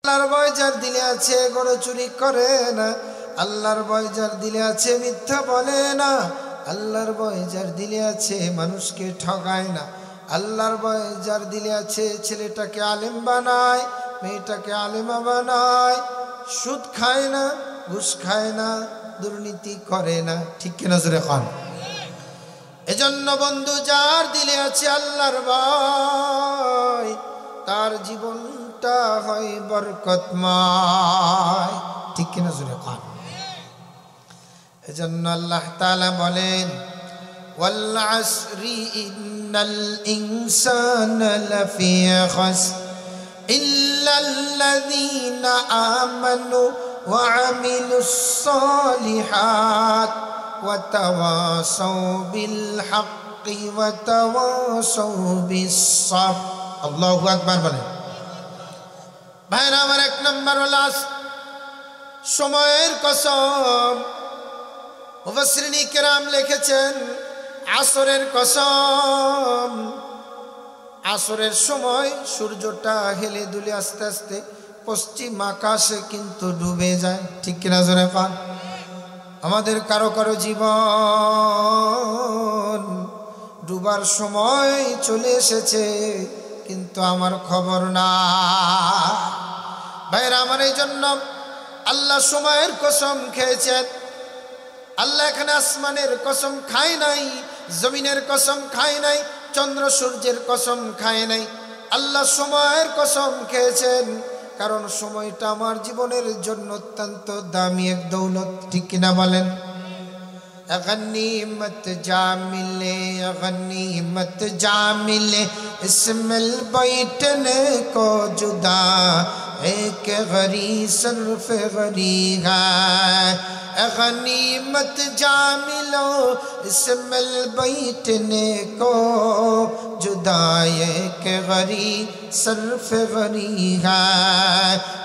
আল্লাহর ভয় যার দিলে আছে গরু চুরি করে না, আল্লাহর ভয় যার দিলে আছে মিথ্যা বলে না, আল্লাহর ভয় যার দিলে আছে মানুষকে ঠকায় না, আল্লাহর ভয় যার দিলে আছে ছেলেটাকে আলেম বানায়, মেয়েটাকে আলেমা বানায়, সুদ খায় না, ঘুষ খায় না, দুর্নীতি করে না। ঠিক কিনা জোরে খান? এজন্য বন্ধু যার দিলে আছে আল্লাহর ভয় তার জীবনটা হয় বরকতময়। ঠিক কিনা জোরে খান? এজন্য আল্লাহ তাআলা বলেন ওয়াল আসরি ইন্নাল ইনসানা লাফি খাসর ইল্লাল্লাযীনা আমানু ওয়া আমিলুস সালিহাত ওয়া তাওয়াসাউ বিল হাক্কি ওয়া তাওয়াসাউ বিস সাবর। আল্লাহু আকবার বলেন। ভাইরা আমার, এক নম্বর হলো সময়ের কসম। মুফাসসিরিন কিরাম লিখেছেন আসরের কসম। আসরের সময় সূর্যটা হেলে দুলে আস্তে আস্তে পশ্চিম আকাশে কিন্তু ডুবে যায়। ঠিক কিনা জোরে পান? আমাদের কারো কারো জীবন ডুবার সময় চলে এসেছে কিন্তু আমার খবর না। ভাইরা আমার, এই জন্য আল্লাহ সময়ের কসম খেয়েছেন। আল্লাহ এখানে আসমানের কসম খায় নাই, জমিনের কসম খায় নাই, চন্দ্র সূর্যের কসম খায় নাই, আল্লাহ সময়ের কসম খেয়েছেন। কারণ সময়টা আমার জীবনের জন্য অত্যন্ত দামি এক দৌলত। ঠিক কিনা বলেন? গনিমত যা মিলে গনিমত যা মিলে ইসমিল बैठने को जुदा एक गरी सर्फ गरी है गनीमत जा मिलो इस्मिल बैठने को जुदा एक गरी सर्फ गरी है।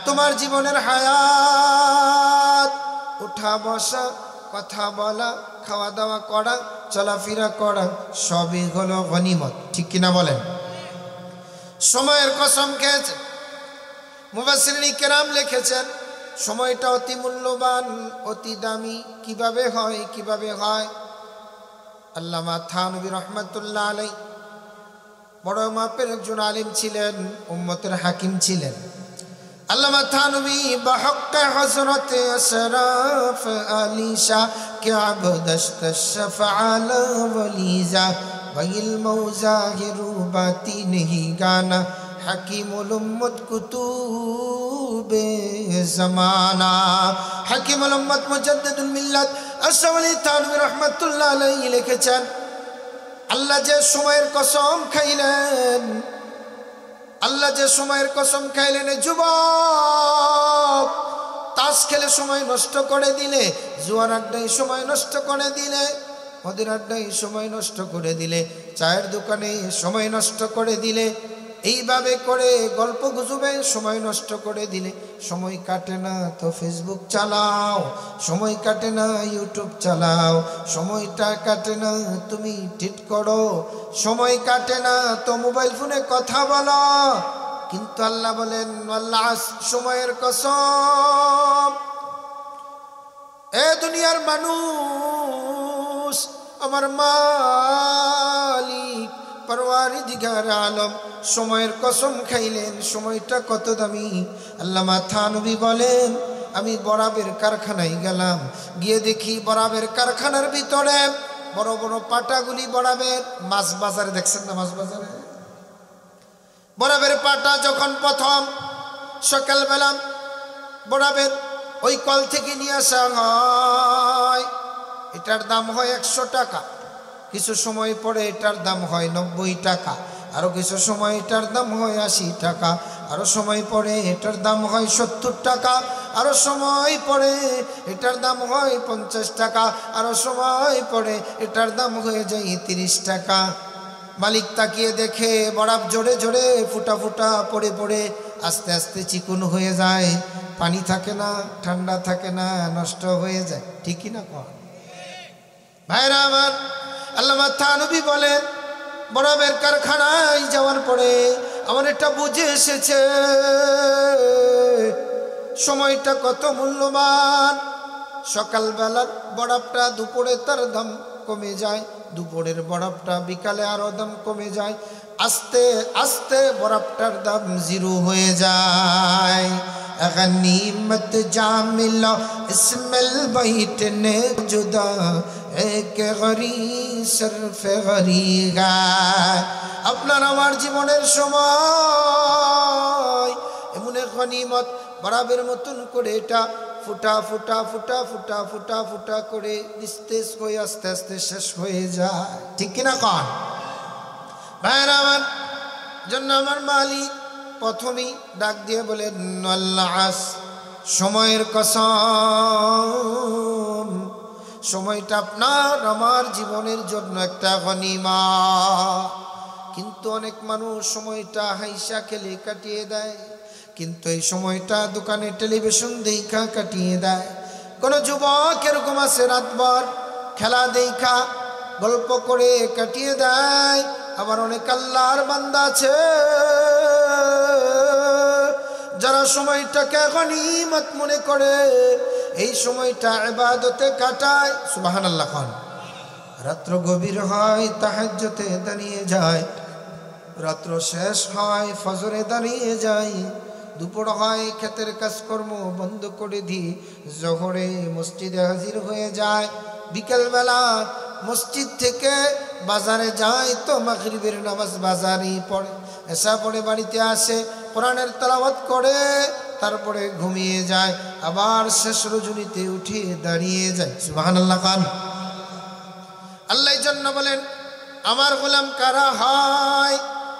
তোমার জীবনের হায়াত উঠা বসা, কথা বলা, খাওয়া দাওয়া করা, চলাফেরা করা সবই হলো গনিমত। ঠিক কিনা বলেন? সময়ের কসম খেয়েছে। মুফাসসিরিন কিরাম লিখেছেন সময়টা অতি মূল্যবান, অতি দামি। কিভাবে হয়? কিভাবে হয়? আল্লামা থানভী রাহমাতুল্লাহ আলাইহি বড় মাপের একজন আলিম ছিলেন, উম্মতের হাকিম ছিলেন। আল্লামা থানভী বাহক্কে হযরত আশরাফ আলী শাহ কে আবদস্ত শফআল ওয়ালিজা বাইল মৌজাহিরু বাতি नहीं गाना हकीमुल उम्मत कुतुबे ज़माना हकीमुल उम्मत मुजद्दिदुल मिल्लत আশরাফ আলী থানভী রাহমাতুল্লাহ আলাইহি লিখেছেন আল্লাহ যে সময়ের কসম খাইলেন, আল্লাহ যে সময়ের কসম খাইলেন, যুবক তাস খেলে সময় নষ্ট করে দিলে, জুয়ার আড্ডায় সময় নষ্ট করে দিলে, মদের আড্ডায় সময় নষ্ট করে দিলে, চায়ের দোকানে সময় নষ্ট করে দিলে, এইভাবে করে গল্প গুজবে সময় নষ্ট করে দিলে, সময় কাটে না তো ফেসবুক চালাও, সময় কাটে না ইউটিউব চালাও, সময়টা কাটে না তুমি টিট করো, সময় কাটে না তো মোবাইল ফোনে কথা বলো। কিন্তু আল্লাহ বলেন আল্লাহ সময়ের কসম, এ দুনিয়ার মানুষ, আমার মালিক পরওয়ারদিগার আলম সময়ের কসম খাইলেন। সময়টা কত দামি। আল্লামা থানভী বলেন আমি বরাবের কারখানায় গেলাম, গিয়ে দেখি বরাবের কারখানার ভিতরে বড় বড় পাটাগুলি, বরাবের মাছ বাজারে, দেখছেন না মাছ বাজারে বরাবের পাটা যখন প্রথম সকালবেলা বরাবের ওই কল থেকে নিয়ে আসা হয়, এটার দাম হয় 100 টাকা। কিছু সময় পরে এটার দাম হয় 90 টাকা, আরো কিছু সময় এটার দাম হয় 80 টাকা, আরো সময় পরে এটার দাম হয় 70 টাকা, আরো সময় পরে এটার দাম হয় 50 টাকা, আরো সময় পরে এটার দাম হয়ে যায় 30 টাকা। মালিক তাকিয়ে দেখে বরাব জোরে জোরে ফুটা ফুটা পড়ে পড়ে আস্তে আস্তে চিকুন হয়ে যায়, পানি থাকে না, ঠান্ডা থাকে না, নষ্ট হয়ে যায়। ঠিকই না কন ভাইরা আমার? আল্লামা থানভী বলেন বরাবের কারখানায় যাওয়ার পরে আমার এটা বুঝে এসেছে সময়টা কত মূল্যবান। সকালবেলার বড়াপটা দুপুরে তার দাম কমে যায়, দুপুরের বড়াপটা বিকালে আরো দাম কমে যায়, আস্তে আস্তে বরফটার দাম জিরো হয়ে যায়। গনিমত জামিল ইসমাইল বাইত নে জুদা এক গরি সরফ গরিগা। আপনার আমার জীবনের সময় এমন এক গনিমত, বরাবের মতন করে এটা ফুটা ফুটা ফুটা ফুটা ফুটা ফুটা করে নিস্তেজ হয়ে আস্তে আস্তে শেষ হয়ে যায়। ঠিক কিনা কন ভাইরা আমার? জন্য আমার মালিক প্রথমেই ডাক দিয়ে বলেন আল্লাহ, সময়ের কসম, সময়টা আপনার আমার জীবনের জন্য একটা গনিমত। কিন্তু অনেক মানুষ সময়টা হাইসা খেলে কাটিয়ে দেয়, কিন্তু এই সময়টা দোকানে টেলিভিশন দেখা কাটিয়ে দেয়। কোন যুবক এরকম আছে রাতভর খেলা দেখা গল্প করে কাটিয়ে দেয়। আবার অনেক আল্লাহর বান্দা আছে যারা সময়টাকে গনিমত মনে করে এই সময়টা ইবাদতে কাটায়। সুবহানাল্লাহ খান। রাত্র গভীর হয় তাহাজ্জুদে দাঁড়িয়ে যায়, রাত্র শেষ হয় ফজরে দাঁড়িয়ে যায়, দুপুর হয় ক্ষেতের কাজকর্ম বন্ধ করে দিয়ে জোহরে মসজিদে হাজির হয়ে যায়, বিকেলবেলা মসজিদ থেকে বাজারে যায় তো মাগরিবের নামাজ বাজারেই পড়ে, এসা পড়ে বাড়িতে আসে কোরআনের তেলাওয়াত করে, তারপরে ঘুমিয়ে যায়, আবার শেষ রজনীতে উঠে দাঁড়িয়ে যায়। সুবহানাল্লাহ খান। আল্লাহ জন্য বলেন আমার গোলাম কারা হয়?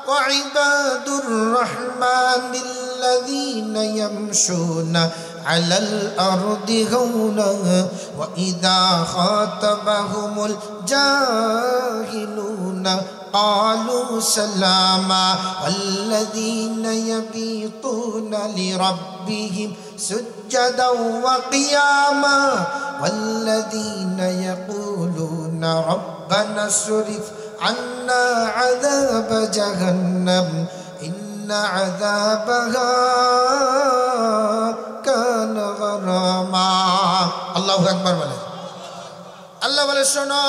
ওয়াইবাদুর রহমানিল্লাযীনা ইয়ামশুনা আলাল আরদি হাওনা ওয়া ইযা খাতাবাহুমুল জাহিলুনা قالوا سلاما والذين يبيتون لربهم سجدا وقياما والذين يقولون ربنا اصرف عنا عذاب جهنم إن عذابها كان غراما الله أكبر বলে আল্লাহ বলে শোনো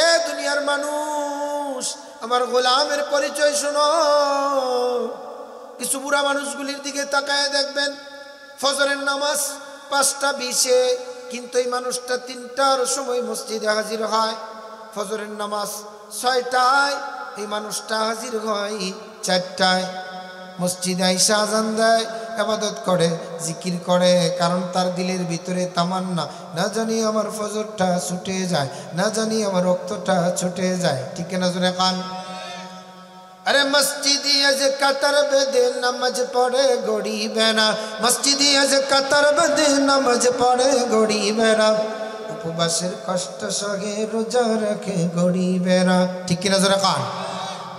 এ দুনিয়ার মানুষ, আমার গোলামের পরিচয় শোনো। কিছু বুড়া মানুষগুলির দিকে তাকায় দেখবেন ফজরের নামাজ 5:20, কিন্তু এই মানুষটা 3টার সময় মসজিদে হাজির হয়। ফজরের নামাজ 6টায়, এই মানুষটা হাজির হয় 4টায়। মসজিদে আইসা আজান দেয়, ইবাদত করে, জিকির করে, কারণ তার দিলের ভিতরে তামান্না, না জানি আমার ফজরটা ছুটে যায়, না জানি আমার রক্তটা ছুটে যায়। ঠিক না জোরে কান? আরে মসজিদে আজ কাতার বেঁধে নামাজ পড়ে গরিবেরা, মসজিদে আজ কাতার বেঁধে নামাজ পড়ে গরিবেরা, উপবাসের কষ্ট সহে রোজা রাখে গরিবেরা। ঠিক না জোরে কান?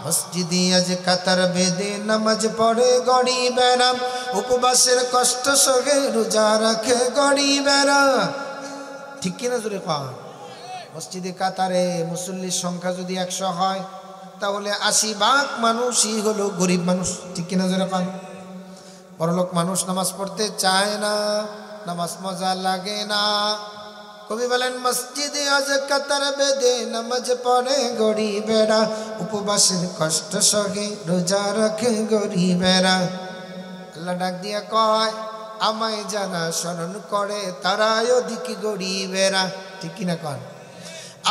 মসজিদে আজ কাতার বেঁধে নামাজ পড়ে গরিবেরা, উপবাসের কষ্ট সহে রোজা রাখে গরিবেরা। ঠিক কিনা জোরে কান? মসজিদে কাতারে মুসল্লির সংখ্যা যদি 100 হয়, তাহলে 80 ভাগ মানুষই হলো গরিব মানুষ। ঠিক কিনা জোরে কান? বড়লোক মানুষ নামাজ পড়তে চায় না, নামাজ মজা লাগে না। কবি বলেন মসজিদে আজ কাতার বেঁধে নামাজ পড়ে গরিবেরা, উপবাসের কষ্ট সহে রোজা রাখে গরিবেরা। আল্লাহ ডাক দিয়া কয় আমায় যারা স্মরণ করে তারাই অধিক গরিবেরা। ঠিক কিনা কন?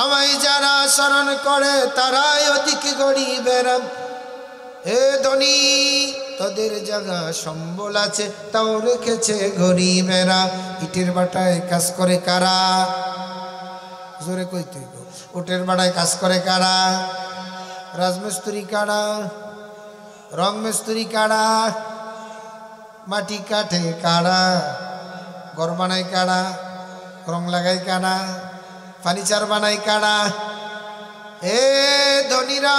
আমায় যারা স্মরণ করে তারাই অধিক গরিবেরা। এ ধনী তোদের জায়গা সম্বল আছে, তাও রেখেছে গরিবেরা। ইটের বাটায় কাজ করে কারা? জোরে কইতে গো। উটের বাটায় কাজ করে কারা? রাজমিস্ত্রি কারা? রং মিস্ত্রি কারা? মাটি কাটে কারা? ঘর বানায় কারা? রং লাগায় কারা? ফার্নিচার বানায় কারা? এ ধনীরা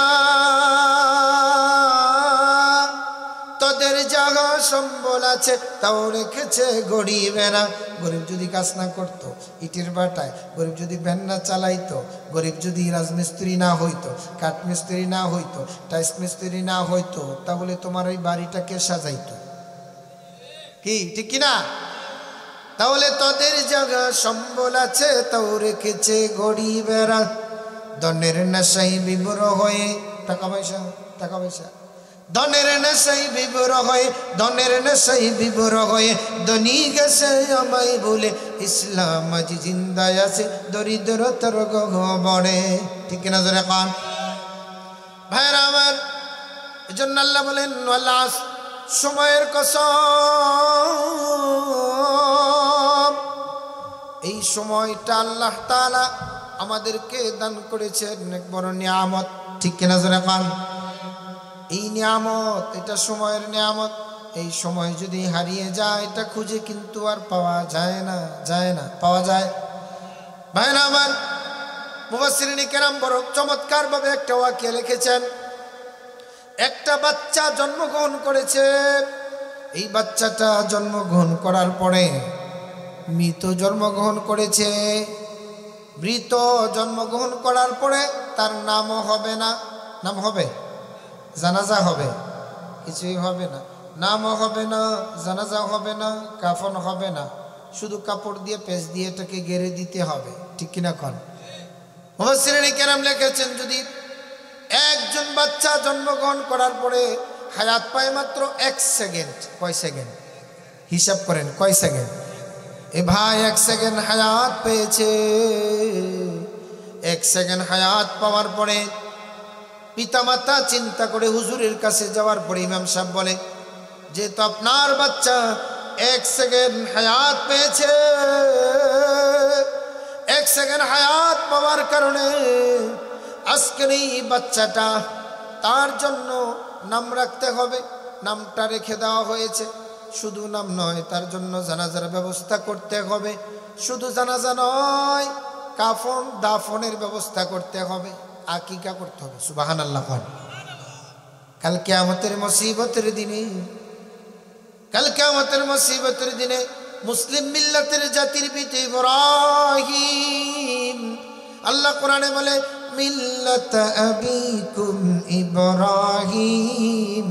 তোদের জায়গা সম্বল আছে, তাও রেখেছে গরিবেরা। গরিব যদি কাজ না করতো ইটের বাটায়, গরিব যদি ভ্যান না চালাইতো, গরিব যদি রাজমিস্ত্রি না হইতো, কাঠমিস্ত্রি না হইতো, টাইস মিস্ত্রি না হইতো, তাহলে তোমার ওই বাড়িটা কে সাজাইতো? কি ঠিক কিনা? তাহলে তোদের জায়গা সম্বল আছে, তাও রেখেছে গরিবেরা। ধনের নেশায় বিভোর হয়ে টাকা পয়সা ধনের নেশায় বিভোর হয়ে, ধনের নেশায় বিভোর হয়ে ধনী গেছে আমায় বলে। ইসলাম আজ জিন্দায় আছে, দরিদ্রতার গহ্বরে। ঠিক কিনা জোরে কান ভাইরা আমার। এজন্য আল্লাহ বলেন ওয়াল সময়ের কসম, এই সময়টা আল্লাহ তাআলা আমাদেরকে দান করেছেন এক বড় নিয়ামত। ঠিক কিনা জোরে কান? এই নিয়ামত, এটা সময়ের নিয়ামত। এই সময় যদি হারিয়ে যায়, এটা খুঁজে কিন্তু আর পাওয়া যায় না, পাওয়া যায় ভাইরা আমার। মুফাসসিরিন কেরাম বড় চমৎকার ভাবে একটা ওয়াকিয়া লিখেছেন। একটা বাচ্চা জন্মগ্রহণ করেছে, এই বাচ্চাটা জন্মগ্রহণ করার পরে মৃত জন্মগ্রহণ করেছে। মৃত জন্মগ্রহণ করার পরে তার নামও হবে না। নাম হবে? জানাজা হবে? কিছুই হবে না। নামও হবে না, জানাজা হবে না, কাফন হবে না, শুধু কাপড় দিয়ে পেঁচ দিয়ে এটাকে গেড়ে দিতে হবে। ঠিক কিনা কোন? মুফাসসিরিন কেরাম লিখেছেন, যদি একজন বাচ্চা জন্মগ্রহণ করার পরে হায়াত পায় মাত্র 1 সেকেন্ড, কয় সেকেন্ড হিসাব করেন, কয় সেকেন্ড? এ ভাই 1 সেকেন্ড হায়াত পেয়েছে। 1 সেকেন্ড হায়াত পাওয়ার পরে পিতামাতা চিন্তা করে হুজুরের কাছে যাওয়ার পরে ইমাম সাহেব বলে, যেহেতু আপনার বাচ্চা 1 সেকেন্ড হায়াত পেয়েছে, 1 সেকেন্ড হায়াত পাওয়ার কারণে আজকের এই বাচ্চাটা, তার জন্য নাম রাখতে হবে। নামটা রেখে দেওয়া হয়েছে। শুধু নাম নয়, তার জন্য জানাজার ব্যবস্থা করতে হবে। শুধু জানাজা নয়, কাফন দাফনের ব্যবস্থা করতে হবে, আকিকা করতে হবে। সুবহানাল্লাহ। কাল কিয়ামতের মুসিবতের দিনে, কাল কিয়ামতের মুসিবতের দিনে মুসলিম মিল্লাতের জাতির পিতা ইব্রাহিম, আল্লাহ কোরআনে বলে মিল্লাত আবিকুম ইব্রাহিম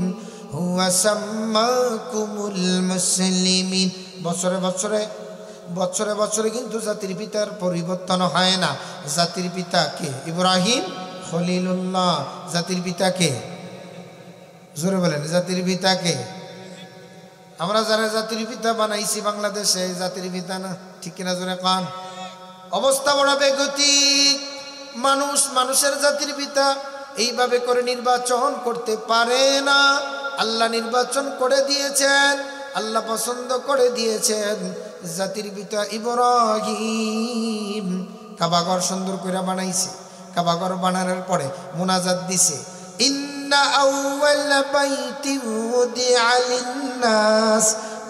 হুয়া সাম্মাকুমুল মুসলিমিন। বছরে বছরে বছরে বছরে কিন্তু জাতির পিতার পরিবর্তন হয় না। জাতির পিতা কে? ইব্রাহিম খলিলুল্লাহ। জাতির পিতা কে? জোরে বলেন, জাতির পিতা কে? আমরা যারা জাতির পিতা বানাইছি বাংলাদেশে, জাতির পিতা না। ঠিক কিনা জোরে কান? অবস্থা বড় বেগতিক। মানুষের জাতির পিতা এইভাবে করে নির্বাচন করতে পারে না। আল্লাহ নির্বাচন করে দিয়েছেন, আল্লাহ পছন্দ করে দিয়েছেন জাতির পিতা ইব্রাহিম। কাবাঘর সুন্দর করে বানাইছে। কাবাঘর বানানোর পরে মুনাজাত দিছে, ইন্না আউওয়ালা বাইতি উদিআ লিন-নাস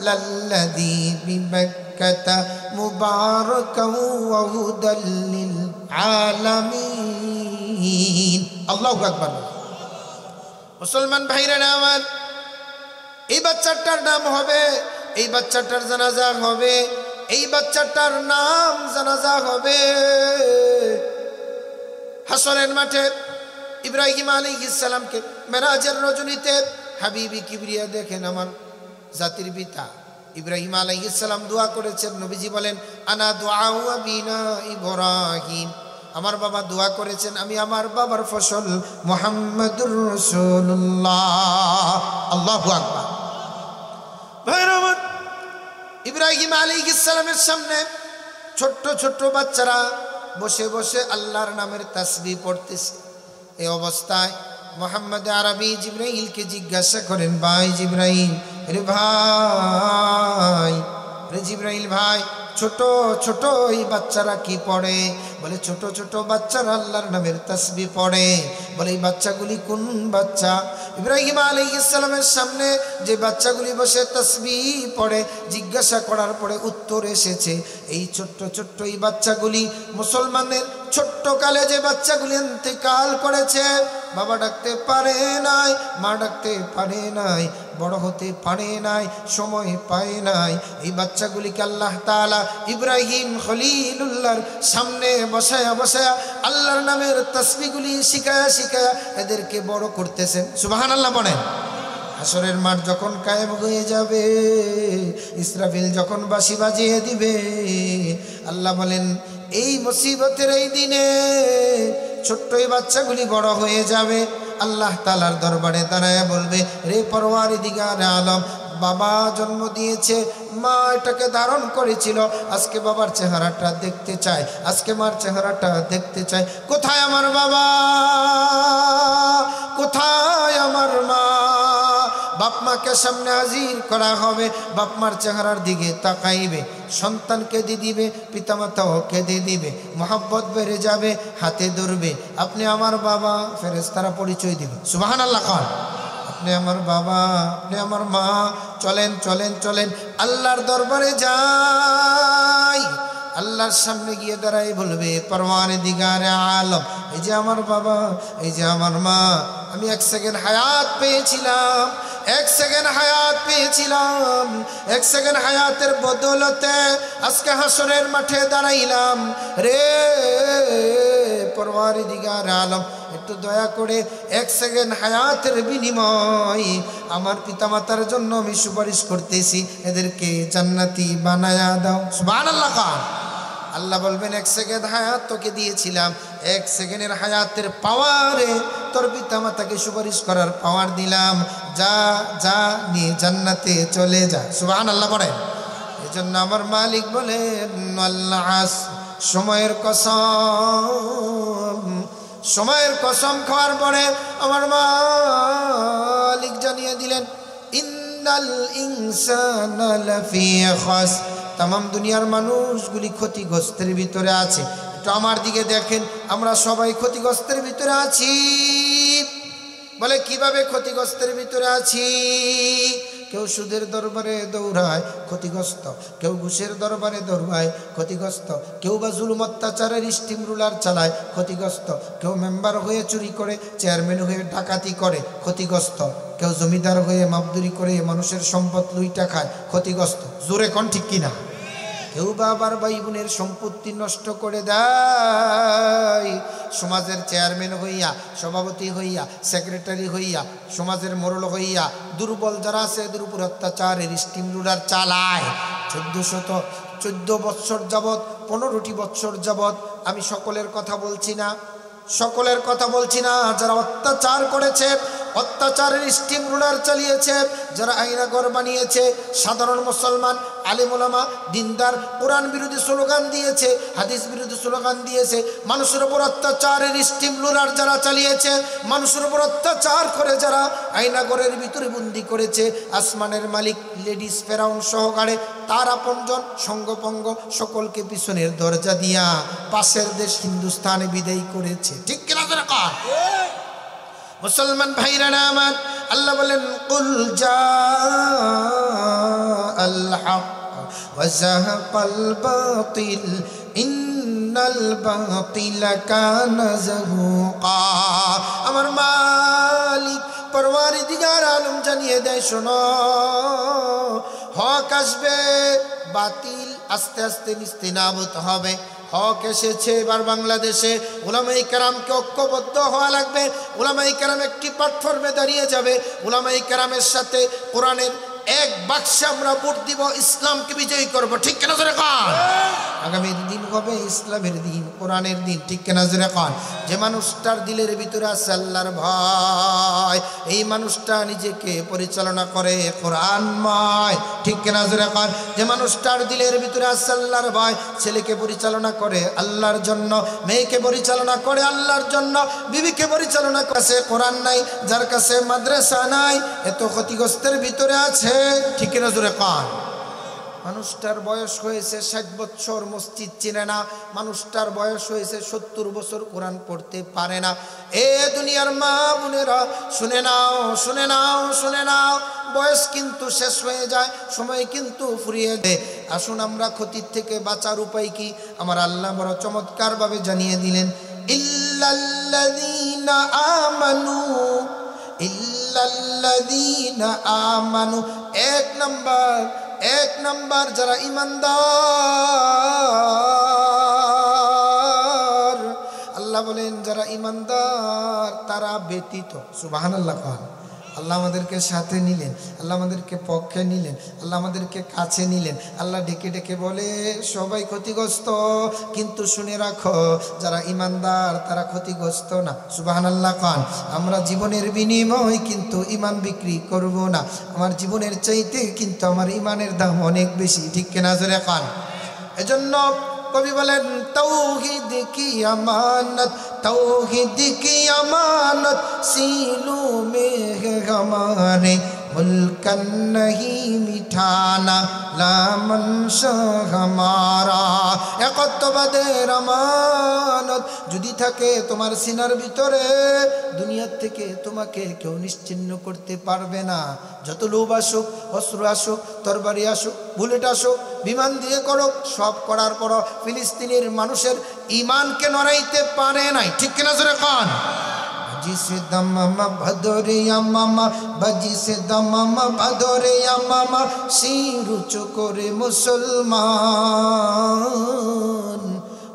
লাল্লাযী বিবাক্কাতা মুবারাকান ওয়া হুদাল লিল আলামিন। আল্লাহু আকবার। মুসলমান ভাইরা আমার, এই বাচ্চাটার নাম হবে, এই বাচ্চাটার জানাজা হবে, এই বাচ্চাটার নাম জানাজা হবে হাসরের মাঠে। ইব্রাহিম আলাইহিস সালামকে মেরাজের রজনীতে হাবিবি কিবরিয়া দেখেন আমার জাতির পিতা ইব্রাহিম আলাইহিস সালাম দোয়া করেছেন। নবীজি বলেন, আনা দুআউ আবিনা ইব্রাহিম, আমার বাবা দোয়া করেছেন, আমি আমার বাবার ফসল মুহাম্মাদুর রাসূলুল্লাহ। আল্লাহু আকবার। ভাইরা আমার, ইব্রাহিম আলাইহিস সালামের সামনে ছোট্ট ছোট্ট বাচ্চারা বসে বসে আল্লাহর নামের তাসবিহ পড়তেছে। এই অবস্থায় মুহাম্মদ আরবি জিবরাইলকে জিজ্ঞাসা করেন, ভাই জিবরাইল, রে জিবরাইল ভাই, ছোট ছোট এই বাচ্চারা কি পড়ে? বলে, ছোট ছোট বাচ্চারা আল্লাহর নামের তাসবিহ পড়ে। বলে, এই বাচ্চাগুলি কোন বাচ্চা? ইব্রাহিম আলাইহিস সালামের সামনে যে বাচ্চাগুলি বসে তাসবিহ পড়ে জিজ্ঞাসা করার পরে উত্তর এসেছে, এই ছোট্ট ছোট্ট এই বাচ্চাগুলি মুসলমানের ছোট্ট কালে যে বাচ্চাগুলি ইন্তেকাল করেছে, বাবা ডাকতে পারে নাই, মা ডাকতে পারে নাই, বড় হতে পারে নাই, সময় পায় নাই, এই বাচ্চাগুলিকে আল্লাহ তাআলা ইব্রাহিম খলিলুল্লাহর সামনে বসায়া বসায়া আল্লাহর নামের তাসবিহগুলি শিখায়া শিখায়া এদেরকে বড় করতেছেন। সুবহানাল্লাহ বলেন। হাসরের মাঠ যখন কায়েম হয়ে যাবে, ইসরাফিল যখন বাঁশি বাজিয়ে দিবে, আল্লাহ বলেন এই মুসিবতের এই দিনে ছোট্ট এই বাচ্চাগুলি বড় হয়ে যাবে। আল্লাহ তাআলার দরবারে দাঁড়ায় বলবে, রে পরওয়ারদিগারে আলম, বাবা জন্ম দিয়েছে, মা এটাকে ধারণ করেছিল, আজকে বাবার চেহারাটা দেখতে চায়, আজকে মার চেহারাটা দেখতে চায়। কোথায় আমার বাবা, কোথায় আমার মা? বাপ মাকে সামনে হাজির করা হবে, বাপ মার চেহারার দিকে তাকাইবে, সন্তান কেঁদে দিবে, পিতামাতাও কেঁদে দিবে, মহব্বত বেড়ে যাবে, হাতে ধরবে, আপনি আমার বাবা। ফেরেশতারা পরিচয় দিবে, সুবহানাল্লাহ খান, আপনি আমার বাবা, আপনি আমার মা। চলেন চলেন চলেন আল্লাহর দরবারে যাই। আল্লাহর সামনে গিয়ে দাঁড়াই বলবে, পরওয়ারদিগারে আলম, এই যে আমার বাবা, এই যে আমার মা, আমি 1 সেকেন্ড হায়াত পেয়েছিলাম, 1 সেকেন্ড হায়াত পেয়েছিলাম, 1 সেকেন্ড হায়াতের বদৌলতে আজকে হাসরের মাঠে দাঁড়াইলাম। রে পরওয়ারদিগারে আলম, একটু দয়া করে 1 সেকেন্ড হায়াতের বিনিময় আমার পিতামাতার জন্য আমি সুপারিশ করতেছি, এদেরকে জান্নাতি বানায়া দাও। সুবহানাল্লাহ খান। আল্লাহ বলবেন 1 সেকেন্ড হায়াত তোকে দিয়েছিলাম, 1 সেকেন্ডের হায়াতের পাওয়ারে তোর পিতামাতাকে সুপারিশ করার পাওয়ার দিলাম, যা যা নিয়ে জান্নাতে চলে যা। সুবহানাল্লাহ পড়েন। এই জন্য আমার মালিক বলেন, আল্লাহ সময়ের কসম, সময়ের কসম খাওয়ার পরে আমার মালিক জানিয়ে দিলেন, ইন্নাল ইনসানা লাফি খাস, তামাম দুনিয়ার মানুষগুলি ক্ষতিগ্রস্তের ভিতরে আছে। একটু আমার দিকে দেখেন, আমরা সবাই ক্ষতিগ্রস্তের ভিতরে আছি। বলে কিভাবে ক্ষতিগ্রস্তের ভিতরে আছি? কেউ সুদের দরবারে দৌড়ায়, ক্ষতিগ্রস্ত, কেউ ঘুষের দরবারে দৌড়ায়, ক্ষতিগ্রস্ত, কেউ বা জুলুম অত্যাচারের স্টিম রুলার চালায়, ক্ষতিগ্রস্ত, কেউ মেম্বার হয়ে চুরি করে, চেয়ারম্যান হয়ে ডাকাতি করে, ক্ষতিগ্রস্ত, কেউ জমিদার হয়ে মাপদুরি করে মানুষের সম্পদ লুইটা খায়, ক্ষতিগ্রস্ত। জোরে কোন ঠিক কিনা? কেউ বা আবার ভাই বোনের সম্পত্তি নষ্ট করে দেয়, সমাজের চেয়ারম্যান হইয়া, সভাপতি হইয়া, সেক্রেটারি হইয়া, সমাজের মোড়ল হইয়া দুর্বল যারা আছে এদের উপর অত্যাচারের স্টিম রুলার চালায়। 1414 বৎসর যাবৎ, 15টি বৎসর যাবৎ, আমি সকলের কথা বলছি না, সকলের কথা বলছি না, যারা অত্যাচার করেছে, অত্যাচারের স্টিম রুলার চালিয়েছে, যারা আইনাগর বানিয়েছে, সাধারণ মুসলমান, আলেম ওলামা, দিনদার, কোরআন বিরোধী স্লোগান দিয়েছে, হাদিস বিরোধী স্লোগান দিয়েছে, মানুষের উপর অত্যাচারের স্টিম রুলার যারা চালিয়েছে, মানুষের উপর অত্যাচার করে যারা আইনাগরের ভিতরে বন্দি করেছে, আসমানের মালিক লেডিস ফেরাউন সহকারে তার আপনজন সঙ্গপঙ্গ সকলকে পিছনের দরজা দিয়া পাশের দেশ হিন্দুস্তানে বিদায় করেছে। ঠিক কিনা যারা কর মুসলমান ভাইরা আমার, আল্লাহ বলেন, কুল জাআল হক ওয়া যাহাকাল বাতিল ইন্নাল বাতিলা কানা যাহুকা। আমার মালিক পরওয়ারদিগার আলম জানিয়ে দেয়, শোনো, হক আসবে, বাতিল আস্তে আস্তে নিস্তেনাবুত হবে। হক এসেছে এবার বাংলাদেশে, উলামায়ে কেরামকে ঐক্যবদ্ধ হওয়া লাগবে। উলামায়ে কেরাম একটি প্ল্যাটফর্মে দাঁড়িয়ে যাবে, উলামায়ে কেরামের সাথে কোরআনের এক বাক্সে আমরা ভোট দিব, ইসলামকে বিজয়ী করব। ঠিক কিনা জোরে কান? আগামীর দিন হবে ইসলামের দিন, কোরআনের দিন। ঠিক কিনা জোরে কান? যে মানুষটার দিলের ভিতরে আছে আল্লাহর ভয়, এই মানুষটা নিজেকে পরিচালনা করে কোরআনময়। ঠিক কিনা জোরে কান? যে মানুষটার দিলের ভিতরে আছে আল্লাহর ভয়, ছেলেকে পরিচালনা করে আল্লাহর জন্য, মেয়েকে পরিচালনা করে আল্লাহর জন্য, বিবিকে পরিচালনা করে কোরআন নাই, যার কাছে মাদ্রাসা নাই, এত ক্ষতিগ্রস্তের ভিতরে আছে। ঠিক কিনা জোরে কান? মানুষটার বয়স হয়েছে 60 বছর, মসজিদ চিনে না। মানুষটার বয়স হয়েছে 70 বছর, কোরআন পড়তে পারে না। এ দুনিয়ার মা বোনেরা শুনে নাও, শুনে নাও, শুনে নাও, বয়স কিন্তু শেষ হয়ে যায়, সময় কিন্তু ফুরিয়ে দেয়। আসুন আমরা ক্ষতির থেকে বাঁচার উপায় কি আমার আল্লাহ বড় চমৎকার ভাবে জানিয়ে দিলেন। ইল্লাল্লাযীনা আমানু, ইল্লাল্লাযীনা আমানু, এক নাম্বার যারা ঈমানদার, আল্লাহ বলেন যারা ঈমানদার তারা ব্যতীত, সুবহানাল্লাহ, আল্লাহ আমাদেরকে সাথে নিলেন, আল্লাহ আমাদেরকে পক্ষে নিলেন, আল্লাহ আমাদেরকে কাছে নিলেন। আল্লাহ ডেকে ডেকে বলে সবাই ক্ষতিগ্রস্ত, কিন্তু শুনে রাখো যারা ইমানদার তারা ক্ষতিগ্রস্ত না। সুবহানাল্লাহ খান। আমরা জীবনের বিনিময় কিন্তু ইমান বিক্রি করব না। আমার জীবনের চাইতে কিন্তু আমার ইমানের দাম অনেক বেশি, ঠিক কিনা জোরে খান। এজন্য কবি বলেন তৌহিদ কি আমানত, तौहीद की अमानत सीलों में है हमारे, मुल्कन नहीं मिठाना लामंशा हमारा। একত্ববাদের আমানত যদি থাকে তোমার সিনার ভিতরে, দুনিয়ার থেকে তোমাকে কেউ নিশ্চিহ্ন করতে পারবে না। যত লোভ আসুক, অস্ত্র আসুক, তরবারি আসুক, বুলেট আসুক, বিমান দিয়ে করো, সব করার পর ফিলিস্তিনের মানুষের ইমানকে নড়াইতে পারে নাই, ঠিক কিনা জোরে কান। जिसे दमामा भदोरे मामा बाजी से दमामा भदोरे मामा सिर उঁচু করে মুসলমান,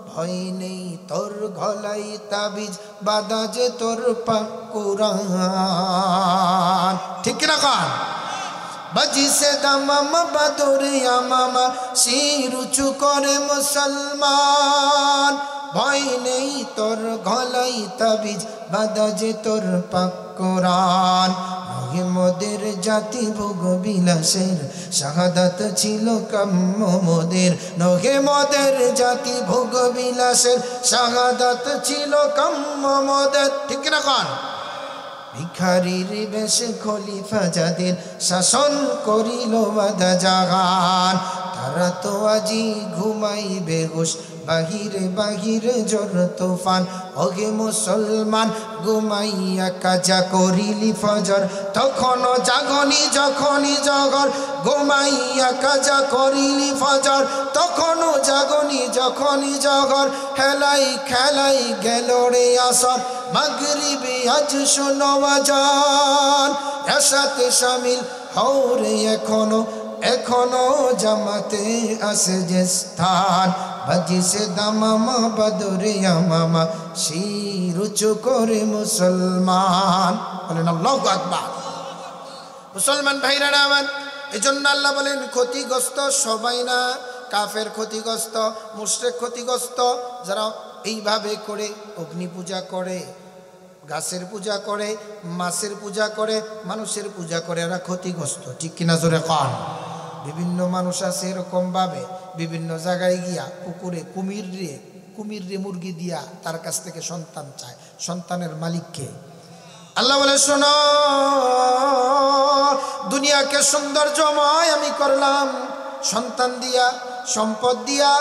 ভয় নেই তোর গলায় তাবিজ বাঁধা যে তোর পাক কুরআন, ঠিক কিনা কান। বাজি সে দমামা ভদোরে মামা সির উঁচু করে মুসলমান, ভয় নেই তোর গলায় তাবিজ বাঁধা যে তোর পাক কুরআন। নহে মোদের জাতি ভোগ বিলাসের শাহাদাত ছিল কাম্য মোদের, নহে মোদের জাতি ভোগ বিলাসের শাহাদাত ছিল কাম্য মোদের, ঠিক না কান। ভিখারির বেশে খলিফা যাদের শাসন করিল বাধা জাগান, তারা তো আজি ঘুমাইবে হুশ বাহিরে বাহিরে জোর তুফান। ওগে মুসলমান ঘুমাইয়া কাজা করিলি ফজর, তখনও জাগনি যখনই জগর, ঘুমাইয়া কাজা করিলি ফজর, তখনও জাগনি যখনই জগর। হেলাই খেলাই গেল রে আসর, মাগরিবে আজ শোনো আজান, এসাতে শামিল হও রে এখনো, এখনো জামাতে আছে যে স্থান। বাজি সে দামামা বাদরে মামা শির উঁচু করে মুসলমান, বলেন আল্লাহু আকবার। মুসলমান ভাইরা আমার, এজন্য আল্লাহ বলেন ক্ষতিগ্রস্ত সবাই না, কাফের ক্ষতিগ্রস্ত, মুশরিক ক্ষতিগ্রস্ত। যারা এইভাবে করে অগ্নি পূজা করে, গাছের পূজা করে, মাছের পূজা করে, মানুষের পূজা করে, এরা ক্ষতিগ্রস্ত, ঠিক কিনা জোরে কান। বিভিন্ন মানুষ আছে এরকম ভাবে বিভিন্ন জায়গায় গিয়া পুকুরে কুমির রে মুরগি দিয়া তার কাছ থেকে সন্তান চায়। সন্তানের মালিককে আল্লাহ বলে শোনো, দুনিয়াকে সৌন্দর্যময় আমি করলাম সন্তান দিয়া, সম্পদ দিয়া,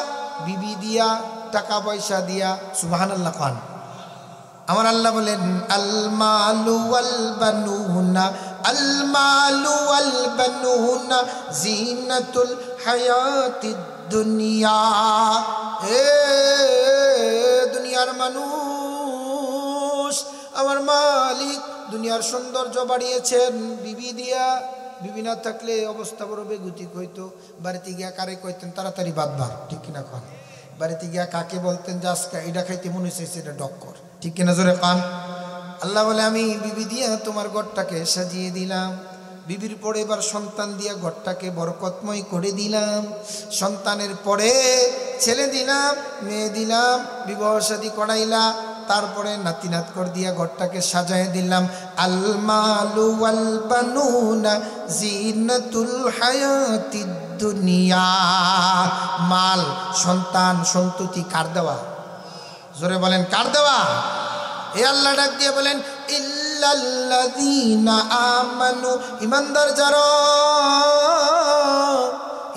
বিবি দিয়া, টাকা পয়সা দিয়া। সুবহানাল্লাহ খান। আমার আল্লাহ বলেন আল মালু ওয়াল বানুনা, আল মালু ওয়াল বানুনা জিনাতুল হায়াতিদ দুনিয়া। এ দুনিয়ার মানুষ, আমার মালিক দুনিয়ার সৌন্দর্য বাড়িয়েছেন বিবি দিয়া। বিবি না থাকলে অবস্থা বড় বেগুতিক হইতো। বাড়িতে গিয়া কারে কইতেন তাড়াতাড়ি বাদবার, ঠিক কিনা খান। বাড়িতে গিয়া কাকে বলতেন যে আজকে এটা খাইতে মনে হয়েছে এটা ডক্কর, ঠিক কিনা জোরে কান। আল্লাহ বলে আমি বিবি দিয়া তোমার ঘরটাকে সাজিয়ে দিলাম, বিবির পরে এবার সন্তান দিয়া ঘরটাকে বরকতময় করে দিলাম। সন্তানের পরে ছেলে দিলাম, মেয়ে দিলাম, বিবাহ শাদী করাইলা, তারপরে নাতি নাত কর দিয়া ঘরটাকে সাজায় দিলাম। আল মালু ওয়াল বানুনা জিনাতুল হায়াতিদ দুনিয়া। মাল, সন্তান, সন্ততি কার দেওয়া? জোরে বলেন কার দেওয়া? এ আল্লাহ ডাক দিয়ে বলেন ইল্লাল্লাযীনা আমানু, ইমানদার যারা।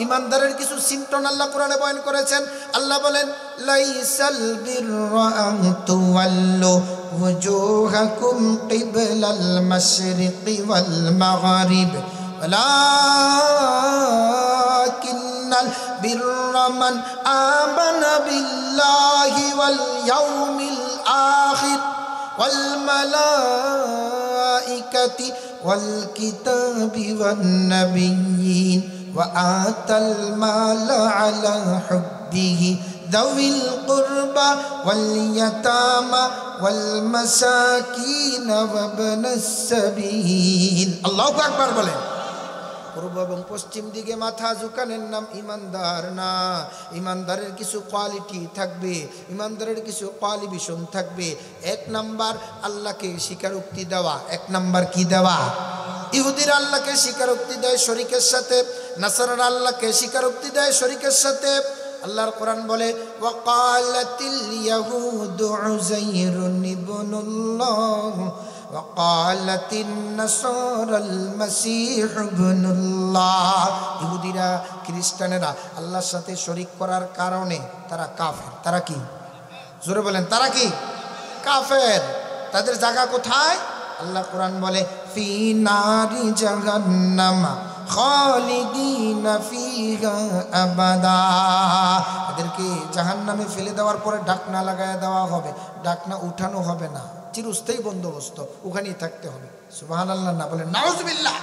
ইমানদারের কিছু সিম্পটম আল্লাহ কোরআনে বয়ান করেছেন। আল্লাহ বলেন লাইসাল বিররা আন তুওয়াল্লু ওয়াজুহাকুম কিবলাল মাশরিকি ওয়াল মাগরিব ওয়ালাকিন্নাল বিররা মান আমানা বিল্লাহি ওয়াল ইয়াউমিল আখির ওয়াল মালাইকাতি ওয়াল কিতাবি ওয়ান নাবিয়্যিন وآتى المال على حبه যাউিল কুরবা ওয়াল ইয়াতামা ওয়াল মাসাকিন ওয়া ইবনাস সাবিল। আল্লাহু আকবার বলেন। পূর্ব এবং পশ্চিম দিকে মাথা ঝুঁকানোর নাম ইমানদার না। ইমানদারের কিছু কোয়ালিটি থাকবে, ইমানদারের কিছু কোয়ালিফিকেশন থাকবে। এক নাম্বার আল্লাহকে স্বীকারোক্তি দেওয়া। এক নাম্বার কি দেওয়া? ইহুদিরা আল্লাহকে স্বীকারোক্তি দেয় শরীকের সাথে, নাসারারা আল্লাহকে স্বীকারোক্তি দেয় শরীকের সাথে। আল্লাহর কোরআন বলে ওয়াকালাতিল ইয়াহুদু উযাইরুন ইবনুল্লাহ ওয়াকালাতিন নাসারাল মাসীহু ইবনুল্লাহ। ইহুদিরা খ্রিস্টানেরা আল্লাহর সাথে শরীক করার কারণে তারা কাফের। তারা কি? জোরে বলেন, তারা কি? কাফের। তাদের জায়গা কোথায়? আল্লাহ কোরআন বলে ফি নারি জাহান্নাম খালিদিনা ফিহা আবাদা। এদেরকে জাহান্নামে ফেলে দেওয়ার পরে ঢাকনা লাগায় দেওয়া হবে, ঢাকনা উঠানো হবে না, চিরস্থায়ী বন্দোবস্ত, ওখানেই থাকতে হবে। সুবহানাল্লাহ না বলেন নাউজুবিল্লাহ।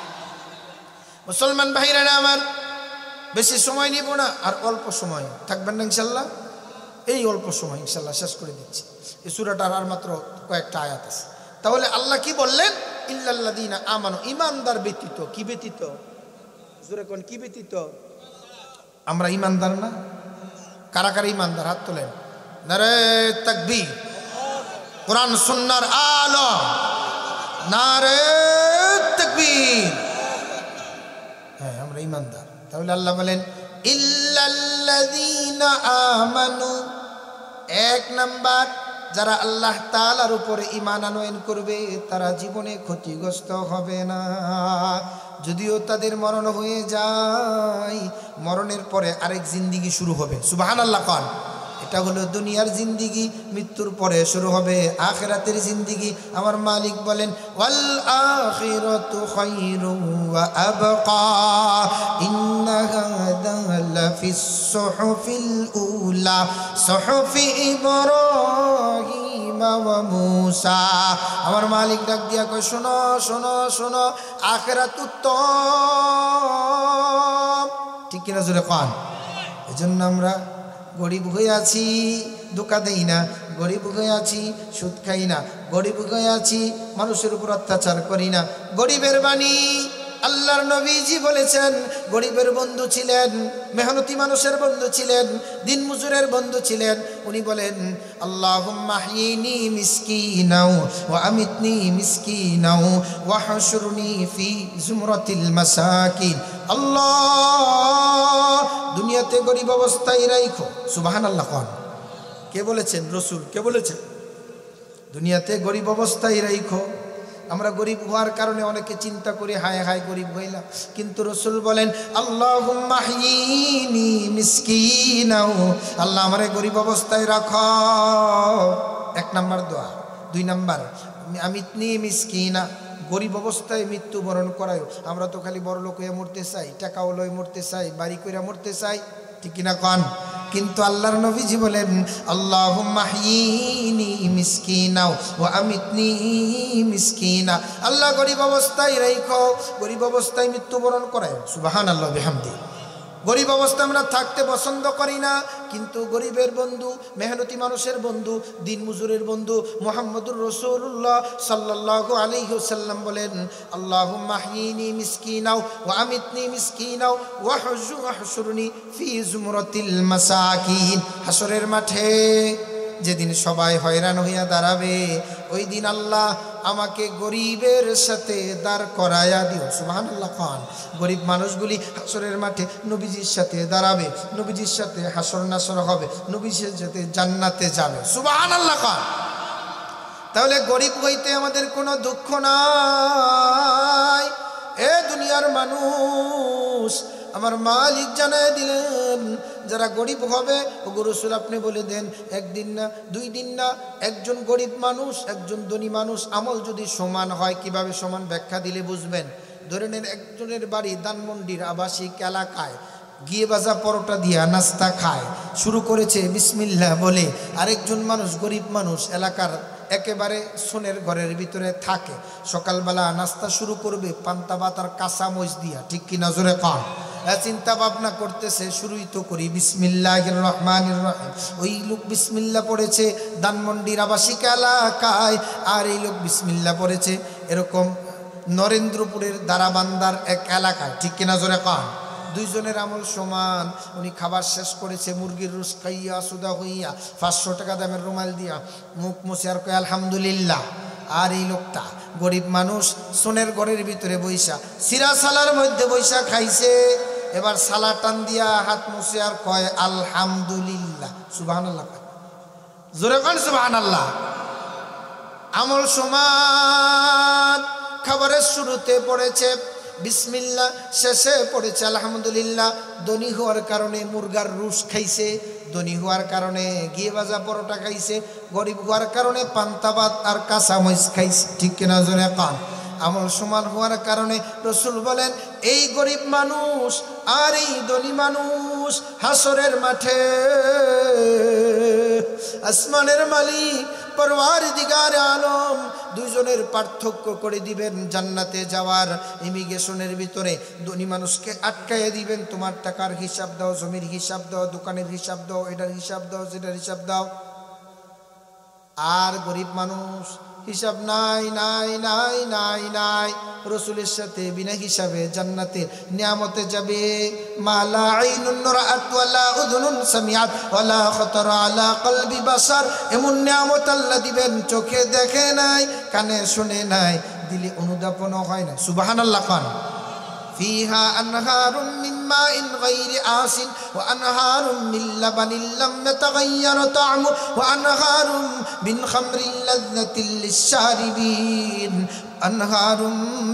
মুসলমান ভাইরা আমার, বেশি সময় নিব না, আর অল্প সময় থাকবেন না ইনশাল্লাহ। এই অল্প সময় ইনশাল্লাহ শেষ করে দিচ্ছি। এই সূরাটার আর মাত্র কয়েকটা আয়াত আছে। তাহলে আল্লাহ কি বললেন? ইল্লাল্লাযীনা আমানু, ইমানদার ব্যতীত। কি ব্যতীত? জোরে কোন, কি ব্যতীত? আমরা ইমানদার না? কারা কারা ইমানদার? হাত তোলেন। নারে তাকবীর। কোরআন সুন্নাহর আলো। নারে তাকবীর। হ্যাঁ, আমরা ইমানদার। তাহলে আল্লাহ বলেন ইল্লাল্লাযীনা আমানু। এক নাম্বার, যারা আল্লাহ তাআলার উপরে ঈমান আনয়ন করবে তারা জীবনে ক্ষতিগ্রস্ত হবে না। যদিও তাদের মরণ হয়ে যায়, মরণের পরে আরেক জিন্দেগি শুরু হবে। সুবহানাল্লাহ কোন। এটা হলো দুনিয়ার জিন্দেগি, মৃত্যুর পরে শুরু হবে আখিরাতের জিন্দেগি। আমার মালিক বলেন ওয়াল আখিরাতু খায়রুন ওয়া আবকা ইন্না হাযা লাফিস সুহুফিল উলা সুহুফি ইব্রাহিম ওয়া মূসা। আমার মালিক ডাক দিয়া কয় শোনো শোনো শোনো, আখিরাত উত্তম। ঠিক কিনা জোরে কোন। এজন্য আমরা গরিব হয়ে আছি, ধোঁকা দেই না। গরিব হয়ে আছি, সুদ খাই না। গরিব হয়ে আছি, মানুষের উপর অত্যাচার করি না। গরিবের বাণী আল্লাহর নবীজি বলেছেন, গরিবের বন্ধু ছিলেন, মেহনতি মানুষের বন্ধু ছিলেন, দিন মজুরের বন্ধু ছিলেন। উনি বলেন আল্লাহুম্মা আহয়িনি মিসকিনাও ওয়া আমিতনি মিসকিনাও ওয়া হাশুরনি ফি জুমরাতিল মাসাকিন। আল্লাহ, দুনিয়াতে গরিব অবস্থায় রাখো। সুবহানাল্লাহ কোন। কে বলেছেন? রাসূল। কে বলেছেন? দুনিয়াতে গরিব অবস্থায় রাখো। আমরা গরিব হওয়ার কারণে অনেকে চিন্তা করি হায় হায় গরিব হইলাম, কিন্তু রাসূল বলেন আল্লাহুম্মা আহয়িনি মিসকিনাও, আল্লাহ আমারে গরিব অবস্থায় রাখো। এক নাম্বার দোয়া। দুই নাম্বার আমিতনি মিসকিনা, গরিব অবস্থায় মৃত্যুবরণ করায়। আমরা তো খালি বড় লোক হয়ে মরতে চাই, টাকাও লয় মরতে চাই, বাড়ি কইরা মরতে চাই, ঠিক কিনা কোন। কিন্তু আল্লাহর নবীজি বলেন আল্লাহুম্মা আহয়িনি মিসকিনা ওয়া আমিতনি মিসকিনা। আল্লাহ গরিব অবস্থায় রাখো, গরিব অবস্থায় মৃত্যুবরণ করায়। সুবহানাল্লাহ বিহামদি। গরিব অবস্থায় আমরা থাকতে পছন্দ করি না, কিন্তু গরিবের বন্ধু, মেহনতি মানুষের বন্ধু, দিন মজুরের বন্ধু মুহাম্মদুর রাসূলুল্লাহ সাল্লাল্লাহু আলাইহি ওয়াসাল্লাম বলেন আল্লাহুম্মা আহয়িনি মিসকিনা ওয়া আমিতনি মিসকিনা ওয়া হাশুরনি ফি জুমরাতিল মাসাকিন। হাসরের মাঠে যেদিন সবাই হয়রান হইয়া দাঁড়াবে, ওই দিন আল্লাহ আমাকে গরিবের সাথে দাঁড় করায়া দিও। সুবহানাল্লাহ খান। গরিব মানুষগুলি হাসরের মাঠে নবীজির সাথে দাঁড়াবে, নবীজির সাথে হাসর নাসর হবে, নবীজির সাথে জান্নাতে যাবে। সুবহানাল্লাহ খান। তাহলে গরিব হইতে আমাদের কোনো দুঃখ নাই। এ দুনিয়ার মানুষ, আমার মালিক জানায় দিলেন যারা গরিব হবে, ও রাসূল আপনি বলে দেন একদিন না, দুই দিন না, একজন গরিব মানুষ একজন ধনী মানুষ আমল যদি সমান হয়, কিভাবে সমান ব্যাখ্যা দিলে বুঝবেন। ধরে নেন একজনের বাড়ি ধানমন্ডির আবাসিক এলাকায়, গিয়ে বাজা পরোটা দিয়া নাস্তা খায়, শুরু করেছে বিসমিল্লাহ বলে। আরেকজন মানুষ গরিব মানুষ এলাকার একেবারে সোনের ঘরের ভিতরে থাকে, সকালবেলা নাস্তা শুরু করবে পান্তা ভাত আর কাঁচা মরিচ দিয়া, ঠিক কিনা জোরে কন। চিন্তা ভাবনা করতেছে শুরুই তো করি বিসমিল্লাহির রহমানির রহিম। ওই লোক বিসমিল্লাহ পড়েছে ধানমন্ডির আবাসিক এলাকায়, আর এই লোক বিসমিল্লাহ পড়েছে এরকম নরেন্দ্রপুরের দারাবান্দার এক এলাকায়। ঠিক কিনা জোরে কান? দুইজনের আমল সমান। উনি খাবার শেষ করেছে, মুরগির রুস খাইয়া সুদা হইয়া 500 টাকা দামের রুমাল দিয়া মুখ মুছে আর কয় আলহামদুলিল্লাহ। আর এই লোকটা গরিব মানুষ, সোনের ঘরের ভিতরে বৈশা সিরা সালার মধ্যে বৈশা খাইছে। এবার সালা টান দিয়া হাত মুছে আর কয় আলহামদুলিল্লাহ। সুবহানাল্লাহ, জোরে কন সুবহানাল্লাহ। আমল সমান। খাবারের শুরুতে পড়েছে বিসমিল্লাহ, শেষে পড়েছে আলহামদুলিল্লাহ। ধনী হওয়ার কারণে মুরগার রুস খাইছে, ধনী হওয়ার কারণে ঘিয়ে ভাজা পরোটা খাইছে, গরিব হওয়ার কারণে পান্তা ভাত আর কাঁচা মরিচ খাইছে। ঠিক কিনা জোরে কান? আমল সমান হওয়ার কারণে রসুল বলেন এই গরিব মানুষ আর এই ধনী মানুষ হাসরের মাঠে আসমানের মালিক পরওয়ারদিগারে আলম দুইজনের পার্থক্য করে দিবেন। জান্নাতে যাওয়ার ইমিগ্রেশনের ভিতরে ধনী মানুষকে আটকাইয়ে দিবেন, তোমার টাকার হিসাব দাও, জমির হিসাব দাও, দোকানের হিসাব দাও, এটার হিসাব দাও, সেটার হিসাব দাও। আর গরিব মানুষ হিসাব নাই নাই নাই নাই নাই, রসুলের সাথে বিনা হিসাবে জান্নাতের নিয়ামতে যাবে। মালা আইনুন রাআত ওয়ালা উযুনুন সামিআত ওয়ালা খাতারা আলা কলবি বাসার। এমন নিয়ামত আল্লাহ দিবেন চোখে দেখে নাই, কানে শুনে নাই, দিলে অনুধাবনও হয় না। সুবহানাল্লাহ খান। فيها أنهار من ماء غير آسن وأنهار من لبن لم يتغير طعمه وأنهار من خمر لذة للشاربين أنهار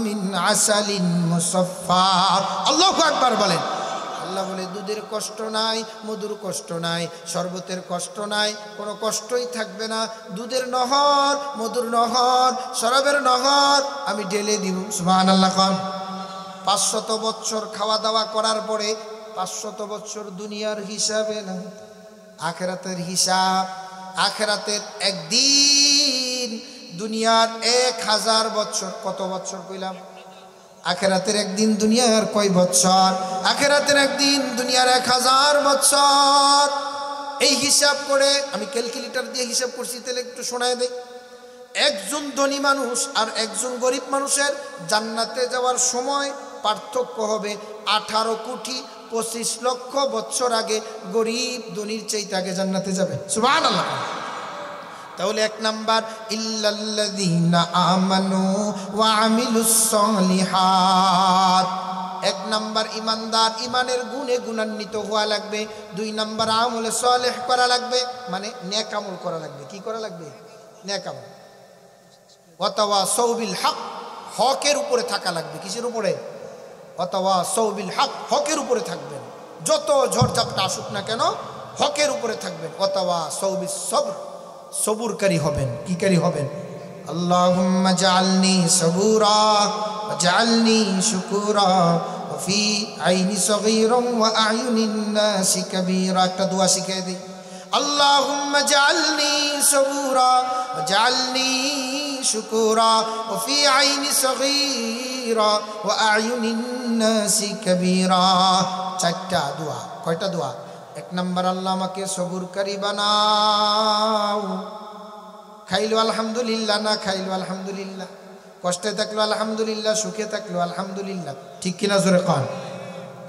من عسل مصفى الله أكبر বলেন। আল্লাহ বলে দুধের কষ্ট নাই, মধুর কষ্ট নাই, শরবতের কষ্ট নাই, কোনো কষ্টই থাকবে না। দুধের নহর, মধুর নহর, শরাবের নহর আমি ঢেলে দিব। সুবহানাল্লাহ খান। 500 বছর খাওয়া দাওয়া করার পরে 500 বছর দুনিয়ার হিসাবে না, আখেরাতের হিসাব। আখেরাতের একদিন, দুনিয়ার 1000 বছর। কত বছর কইলাম? আখেরাতের একদিন, দুনিয়ার কয় বছর? আখেরাতের একদিন, দুনিয়ার 1000 বছর। এই হিসাব করে আমি ক্যালকুলেটর দিয়ে হিসাব করছি, তাহলে একটু শোনায় দেই। একজন ধনী মানুষ আর একজন গরিব মানুষের জান্নাতে যাওয়ার সময় পার্থক্য হবে 18 কোটি 25 লক্ষ বছর আগে গরিব ধনীর চাইতে আগে জান্নাতে যাবে। সুবহানাল্লাহ। তাহলে 1 নাম্বার ইল্লাল্লাযীনা আমানু ওয়া আমিলুস সলিহাত। 1 নাম্বার ইমানদার, ইমানের গুণে গুণান্বিত হওয়া লাগবে। 2 নাম্বার আমলে সালেহ করা লাগবে, মানে নেক আমল করা লাগবে। কি করা লাগবে? নেক আমল। ওয়াতাওয়াসাউ বিল হক, হকের উপরে থাকা লাগবে। কিসের উপরে? ওয়াতাওয়াসাউ বিল হক, হকের উপরে থাকবেন। যত ঝড়ঝাপটা আসুক না কেন হকের উপরে থাকবেন। ওয়াতাওয়াসাউ বিস সবর, সবুরকারী হবেন। কিকারী হবেন? আল্লাহুম্মা জাআলনি সাবুরা ওয়া জাআলনি শুকুরা ওয়া ফি আইনি সগীরান ওয়া আয়ুনিন নাসি কাবীরা। একটা দোয়া শিখিয়ে দিই। আল্লাহুম্মা জাআলনি সাবুরা ওয়া জাআলনি শুকুরা ওয়া ফি আইনি সগীরা ওয়া আয়ুনিন নাসি কাবীরা। 4টা দোয়া। কয়টা দোয়া? 1 নাম্বার, আল্লাহ আমাকে সবুরকারী বানাও। খাইলো আলহামদুলিল্লাহ, না খাইলো আলহামদুলিল্লাহ, কষ্টে থাকলো আলহামদুলিল্লাহ, সুখে থাকলো আলহামদুলিল্লাহ। ঠিক কিনা জোরে কান?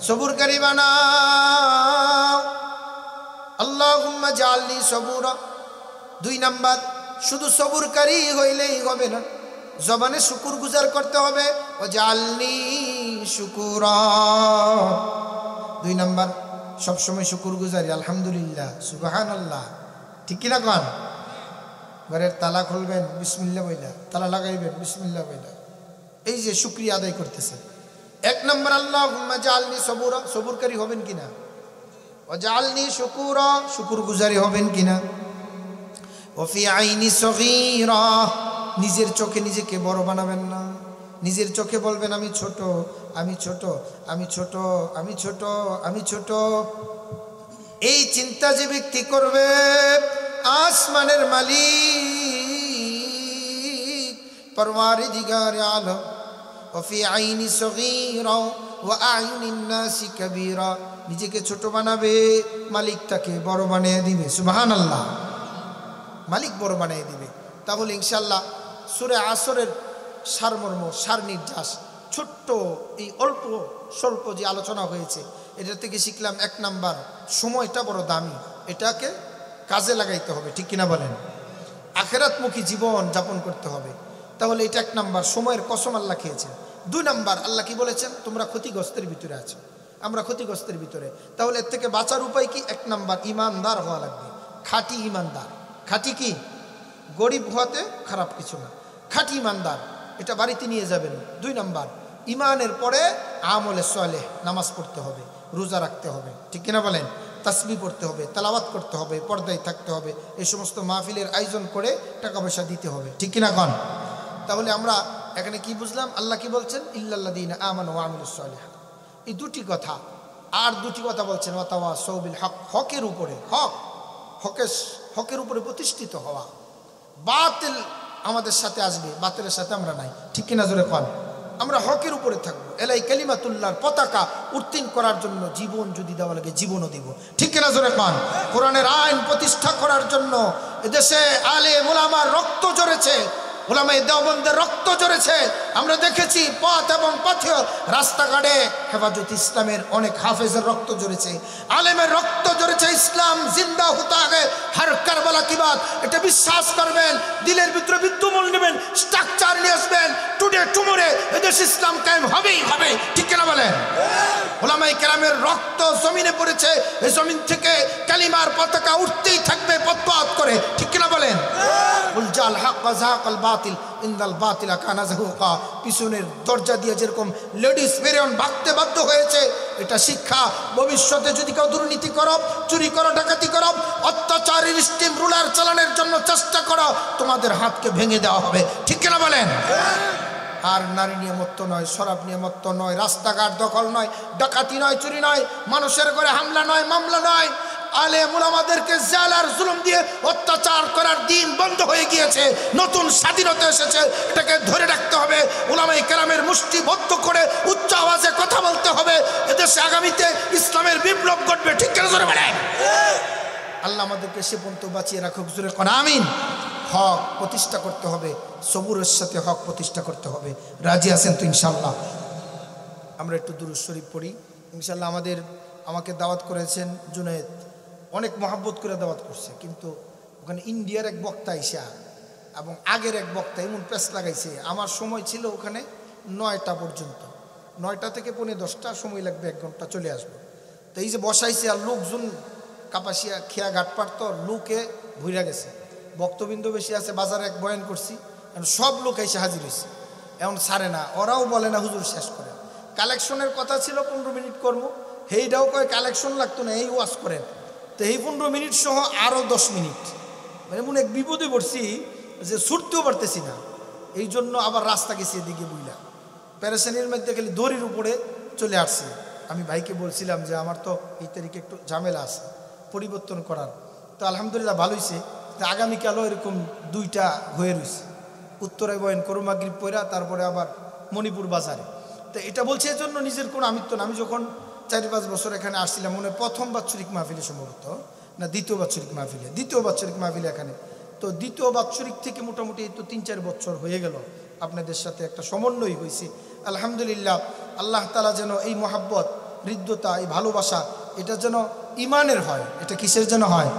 সবুরকারী বানাও। আল্লাহুম্মা জাআলনি সাবুরা। 2 নাম্বার, শুধু সবুরকারী হইলেই হবে না, জবানে শুকর গুজার করতে হবে। ও জাআলনি শুকুরা। 2 নাম্বার, সবসময় শুকর গুজারি, আলহামদুলিল্লাহ, সুবহানাল্লাহ। ঠিক কিনা কান? ঘরের তালা খুলবেন বিসমিল্লাহ বইলা, তালা লাগাইবেন বিসমিল্লাহ বইলা, এই যে শুকরিয়া আদায় করতেছেন। 1 নাম্বার আল্লাহুম্মা জাআলনি সাবুরা, সবুরকারী হবেন কিনা? ওয়া জাআলনি শুকুরা, শুকর গুজারি হবেন কিনা? ওয়া ফি আইনি সগীরা, নিজের চোখে নিজেকে বড় বানাবেন না। নিজের চোখে বলবেন আমি ছোট, আমি ছোট, আমি ছোট, আমি ছোট, আমি ছোট। এই চিন্তা যে ব্যক্তি করবে, আসমানের মালিক পরওয়ারদিগার আলম ওয়া ফি আইনি সগীরা ওয়া আয়ুনিন নাসি কাবীরা, নিজেকে ছোট বানাবে, মালিক তাকে বড় বানিয়ে দিবে। সুবহানাল্লাহ, মালিক বড় বানিয়ে দিবে। তাহলে ইনশাআল্লাহ সূরা আসরের সারমর্ম, সার নির্যাস, ছোট্ট এই অল্প স্বল্প যে আলোচনা হয়েছে, এটা থেকে শিখলাম 1 নাম্বার, সময়টা বড় দামি, এটাকে কাজে লাগাইতে হবে, ঠিক কিনা বলেন? আখিরাতমুখী জীবন যাপন করতে হবে। তাহলে এটা 1 নাম্বার, সময়ের কসম আল্লাহ খেয়েছেন। 2 নাম্বার, আল্লাহ কি বলেছেন? তোমরা ক্ষতিগ্রস্তের ভিতরে আছো, আমরা ক্ষতিগ্রস্তের ভিতরে। তাহলে এর থেকে বাঁচার উপায় কি? 1 নাম্বার, ইমানদার হওয়া লাগবে, খাঁটি ইমানদার। খাঁটি কি? গরিব হওয়াতে খারাপ কিছু না, খাঁটি ইমানদার, এটা বাড়িতে নিয়ে যাবেন। 2 নাম্বার, ইমানের পরে আমলে সালেহ, নামাজ পড়তে হবে, রোজা রাখতে হবে, ঠিক কিনা বলেন? তাসবিহ পড়তে হবে, তেলাওয়াত করতে হবে, পর্দায় থাকতে হবে, এই সমস্ত মাহফিলের আয়োজন করে টাকা পয়সা দিতে হবে, ঠিক কিনা কন? তাহলে আমরা এখানে কি বুঝলাম? আল্লাহ কি বলছেন? ইল্লাল্লাযীনা আমানু ওয়া আমিলুস সালিহাত, এই 2টি কথা। আর 2টি কথা বলছেন, ওয়াতাওয়াসাউ বিল হক, হকের উপরে, হকের উপরে প্রতিষ্ঠিত হওয়া। বাতিল আমাদের সাথে আসবে, বাতিলের সাথে আমরা নাই, ঠিক কিনা জোরে কন? আমরা হকের উপরে থাকবো। এলাই কালিমাতুল্লাহর পতাকা উত্তীর্ণ করার জন্য জীবন যদি দেওয়া লাগে জীবনও দিব, ঠিক কিনা জোরে কন? কোরআনের আইন প্রতিষ্ঠা করার জন্য এদেশে আলেম ওলামার রক্ত ঝরেছে, ওলামায়ে দেওবন্দের রক্ত ঝরেছে। আমরা দেখেছি পথ এবং পথে রাস্তাঘাটে হেফাজত ইসলামের অনেক হাফেজের রক্ত ঝরেছে, আলেমের রক্ত ঝরেছে। ইসলাম জিন্দা হতে আগে হর কারবালা কি বাত, এটা বিশ্বাস করবেন, দিলের ভিতরে বিদ্যমান নেবেন, স্ট্রাকচার নিয়ে আসবেন, টুডে টুমোরে এদেশ ইসলাম কায়েম হবেই হবে, ঠিক কিনা বলেন? ওলামায়ে কেরামের রক্ত জমিনে পড়েছে, এই জমিন থেকে কালিমার পতাকা উঠতেই থাকবে পথ করে, ঠিক কিনা বলেন? উলজাল হক ওয়া যাকাল বাতিল ইনদাল বাতিলা কানা যাহুকা, পিছনের দরজা দিয়ে যেরকম লেডিস ফেরেন ভাগতে বাধ্য হয়েছে, এটা শিক্ষা। ভবিষ্যতে যদি কেউ দুর্নীতি করো, চুরি করো, ডাকাতি করো, অত্যাচারের স্টিম রুলার চালানোর জন্য চেষ্টা করো, তোমাদের হাতকে ভেঙে দেওয়া হবে, ঠিক কিনা বলেন? আর নারী নিয়ে মত্ত নয়, শরাব নিয়ে মত্ত নয়, রাস্তাঘাট দখল নয়, ডাকাতি নয়, চুরি নয়, মানুষের ঘরে হামলা নয়, মামলা নয়। আলেম ওলামাদেরকে জেল আর জুলুম দিয়ে অত্যাচার করার দিন বন্ধ হয়ে গিয়েছে, নতুন স্বাধীনতা এসেছে, এটাকে ধরে রাখতে হবে। ওলামায়ে কেরামের মুষ্টিবদ্ধ করে উচ্চ আওয়াজে কথা বলতে হবে। এদেশে আগামীতে ইসলামের বিপ্লব ঘটবে, ঠিক করে জোরে বলেন। আল্লাহ আমাদেরকে সে পর্যন্ত বাঁচিয়ে রাখুক, জোরে কোন আমিন। হক প্রতিষ্ঠা করতে হবে, সবুরের সাথে হক প্রতিষ্ঠা করতে হবে। রাজি আছেন তো ইনশাল্লাহ? আমরা একটু দুরূদ শরীফ পড়ি ইনশাল্লাহ। আমাকে দাওয়াত করেছেন জুনায়েদ, অনেক মহাব্বত করে দাওয়াত করছে, কিন্তু ওখানে ইন্ডিয়ার এক বক্তা আইসা এবং আগের এক বক্তা এমন পেস লাগাইছে, আমার সময় ছিল ওখানে 9টা পর্যন্ত, 9টা থেকে 9:45 সময় লাগবে, 1 ঘন্টা চলে আসবো। তো এই যে বসাইছে, আর লোকজন কাপাসিয়া খেয়া ঘাটপাট, তো লোকে ভুইরা গেছে, বক্তবিন্দু বেশি আছে। বাজারে এক বয়ান করছি, এখন সব লোক এসে হাজির হয়েছে, এখন ছাড়ে না, ওরাও বলে না হুজুর শেষ করে। কালেকশনের কথা ছিল 15 মিনিট করবো, সেইটাও কয় কালেকশন লাগতো না, এই ওয়াজ করেন। তো এই 15 মিনিট সহ আরও 10 মিনিট, মানে এমন এক বিপদে পড়ছি যে ছুটতেও পারতেছি না। এই জন্য আবার রাস্তা গেছি এদিকে বুইলা, প্যারেশানির মধ্যে গেলে দড়ির উপরে চলে আসছি। আমি ভাইকে বলছিলাম যে আমার তো এই তারিখে একটু ঝামেলা আছে পরিবর্তন করার, তো আলহামদুলিল্লাহ ভালো হয়েছে। আগামীকালও এরকম 2টা হয়ে রয়েছে, উত্তরায় বয়েন করু মাগরিব পয়রা, তারপরে আবার মণিপুর বাজারে। তো এটা বলছে এই জন্য নিজের কোনো আমিত্ব না। আমি যখন 4-5 বছর এখানে আসছিলাম, মনে 1ম বাৎসরিক মাহফিলে সম্ভবত, না 2য় বাৎসরিক মাহফিলে, 2য় বাৎসরিক মাহফিলে এখানে। তো 2য় বাৎসরিক থেকে মোটামুটি তো 3-4 বছর হয়ে গেল আপনাদের সাথে একটা সমন্বয় হয়েছে। আলহামদুলিল্লাহ, আল্লাহ তাআলা যেন এই মহাব্বত, হৃদ্যতা, এই ভালোবাসা, এটা যেন ইমানের হয়। এটা কিসের যেন হয়?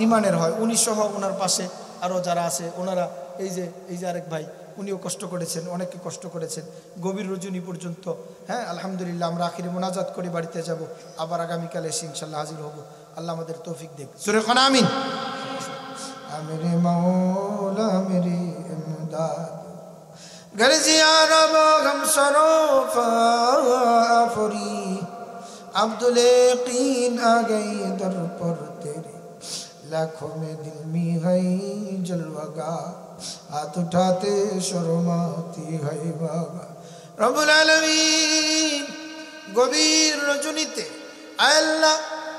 ইমানের হয়। উনি সহ ওনার পাশে আরও যারা আছে, ওনারা এই যে আরেক ভাই, উনিও কষ্ট করেছেন, অনেকে কষ্ট করেছেন গভীর রজনী পর্যন্ত। হ্যাঁ, আলহামদুলিল্লাহ, আমরা আখিরে মোনাজাত করে বাড়িতে যাব, আবার আগামীকালে এসে ইনশাল্লাহ হাজির হব। আল্লাহ আমাদের তৌফিক দেখ। সূরা কোন আমিন। আমিরে মাওলা মেরি ইমদাদ গরজিয়া রব গম সরফ আফরি अब्दुल यकीन आ गई दर पर तेरे, लाखों में दिल में है जलवागा, हाथ उठाते शर्माती है बागा। रब्बुल आलमीन गभीर रजनीते আল্লাহ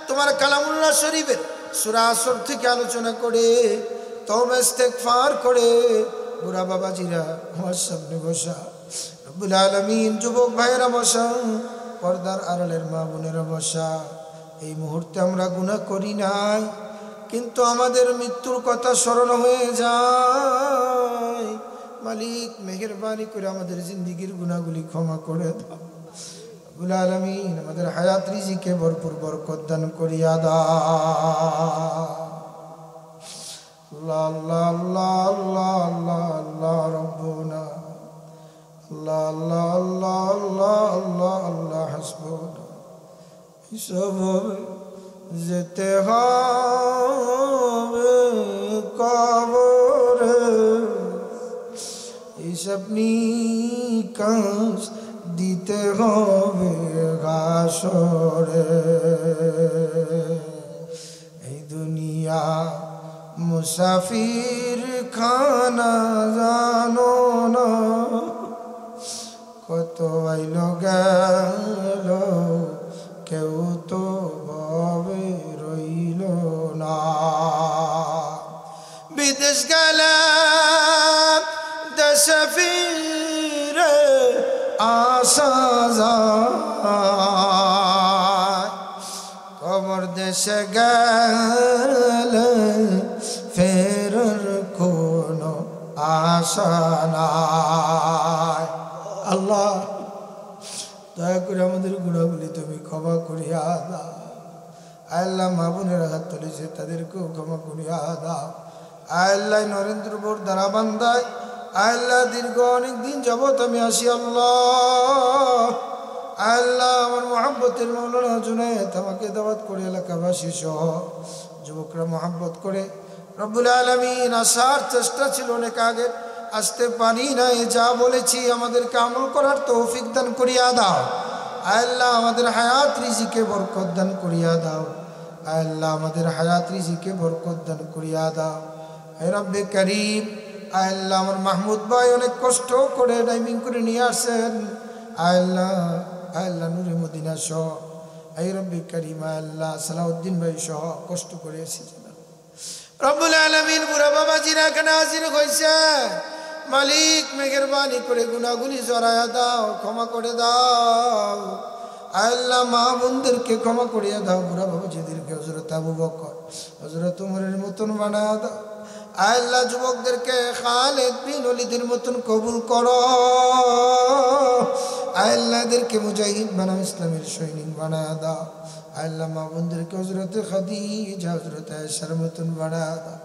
তোমার কালামুল্লাহ শরীফের সূরা আসর থেকে আলোচনা করে, তওবা ইস্তেগফার করে, বুড়া বাবাজিরা আমার সামনে বসা, রব্বুল আলামিন যুবক ভাইরা বসা, পর্দার আড়ালের মা বোনেরা বসা, এই মুহূর্তে আমরা গুনাহ করি নাই, কিন্তু আমাদের মৃত্যুর কথা স্মরণ হয়ে যায়। মালিক মেহেরবানি করে আমাদের জিন্দেগীর গুনাহগুলি ক্ষমা করে দাও। রব্বুল আলামিন আমাদের হায়াত রিজিকে ভরপুর বরকত দান করিয়া দাও। আল্লাহ আল্লাহ আল্লাহ আল্লাহ আল্লাহ আল্লাহ রব্বুনা, আল্লাহ আল্লাহ আল্লাহ আল্লাহ আল্লাহ আল্লাহ হাসবুনা। হিসাব হবে, যেতে হবে কবরে, হিসাব নিকাশ দিতে হবে হাসরে। এই দুনিয়া মুসাফির খানা জানো না, কত আইলো গেল কেউ তো ভাবে রইল না। বিদেশ গেলাম দেশে ফিরে আসা যায়, কবর দেশে গেলে ফেরার কোনো আশা নাই। আল্লাহ দয়া করে আমাদের গুনাহগুলি তুমি ক্ষমা করিয়া দাও। আল্লাহ মা বোনেরা হাত তুলেছে, তাদেরকেও ক্ষমা করিয়া দাও। আল্লাহ নরেন্দ্রপুর দ্বারা বান্দায় আল্লাহ দীর্ঘ অনেক দিন যাবত আমি আসি। আল্লাহ আল্লাহ আমার মহাব্বতের মৌলানা জুনায়েদ আমাকে দাওয়াত করে এলাকাবাসী সহ যুবকরা মহাব্বত করে, রব্বুল আলামিন আসার চেষ্টা ছিল অনেক আগে, আসতে পারি নাই। যা বলেছি আমাদেরকে আমল করার তৌফিক দান করিয়া দাও। আল্লাহ আমাদের হায়াত রিজিকে বরকত দান করিয়া দাও। আল্লাহ আমাদের হায়াত রিজিকে বরকত দান করিয়া দাও। হে রব্বে করিম, আল্লাহ আমার মাহমুদ ভাই অনেক কষ্ট করে ড্রাইভিং করে নিয়ে আসেন। আল্লাহ আল্লাহ নূরে মদিনা সহ, হে রব্বে করিম আল্লাহ সালাউদ্দিন ভাই সহ কষ্ট করে এসেছেন। রব্বুল আলামিন বুড়া বাবাজিরা এখানে হাজির হয়েছে। মালিক মেহেরবানি করে গুনাহগুলি জড়ায়া দাও, ক্ষমা করে দাও। আল্লাহ মা বোনদেরকে ক্ষমা করিয়া দাও। বুড়া বাবাজিদেরকে হযরত আবু বকর হযরত উমরের মতন বানায়া দাও। আল্লাহ যুবকদেরকে খালিদ বিন ওয়ালিদের মতন কবুল করো। আল্লাহদেরকে মুজাহিদ বানাও, ইসলামের সৈনিক বানায়া দাও। আল্লাহ মা বোনদেরকে হযরত খাদিজা হযরত আয়েশার মতন বানায়া দাও।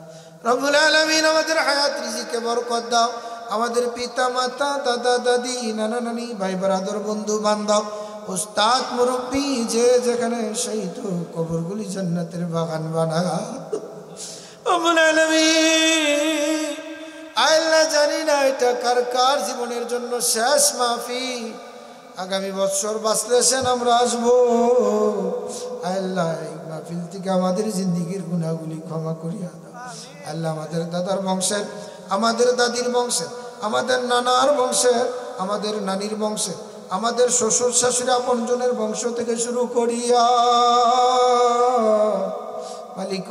রব্বুল আলামিন আমাদের হায়াত রিজিকে বরকত দাও। আমাদের পিতা মাতা দাদা দাদি নানা নানি ভাই ব্রাদার বন্ধু বান্ধব উস্তাদ মুরব্বী যে যেখানে শহীদ কবরগুলি জান্নাতের বাগান বানাও। রব্বুল আলামিন আল্লাহ জানি না এটা কার কার জীবনের জন্য শেষ মাহফিল। আগামী বছর বাঁচলে সেন আমরা আসবো। আল্লাহ এই মাহফিল থেকে আমাদের জিন্দেগীর গুনাহগুলি ক্ষমা করিয়া দাও। আল্লাহ আমাদের দাদার বংশের, আমাদের দাদির বংশের, আমাদের নানার বংশের, আমাদের নানির বংশের, আমাদের শ্বশুর শাশুড়ি আপনজনের বংশ থেকে শুরু করিয়া মালিক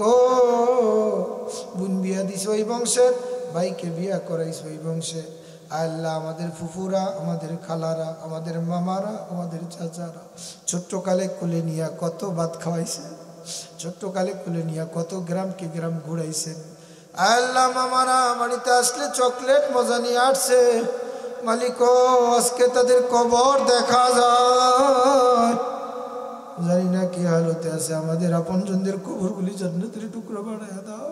বোন বিয়া দিস ওই বংশের, ভাইকে বিয়া করাইস ওই বংশে। আল্লাহ আমাদের ফুফুরা, আমাদের খালারা, আমাদের মামারা, আমাদের চাচারা ছোট্টকালে কুলে নিয়ে কত ভাত খাওয়াইছে, ছোট্টকালে কুলে নিয়ে কত গ্রামকে গ্রাম ঘুরাইছেন। আল্লাহ মামারা বাড়িতে আসলে চকলেট মজা নিয়ে আসছে। মালিক আজকে তাদের কবর দেখা যায়, জানি না কি হালতে আছে। আমাদের আপনজনদের কবরগুলি জান্নাতের টুকরো বানায়া দাও।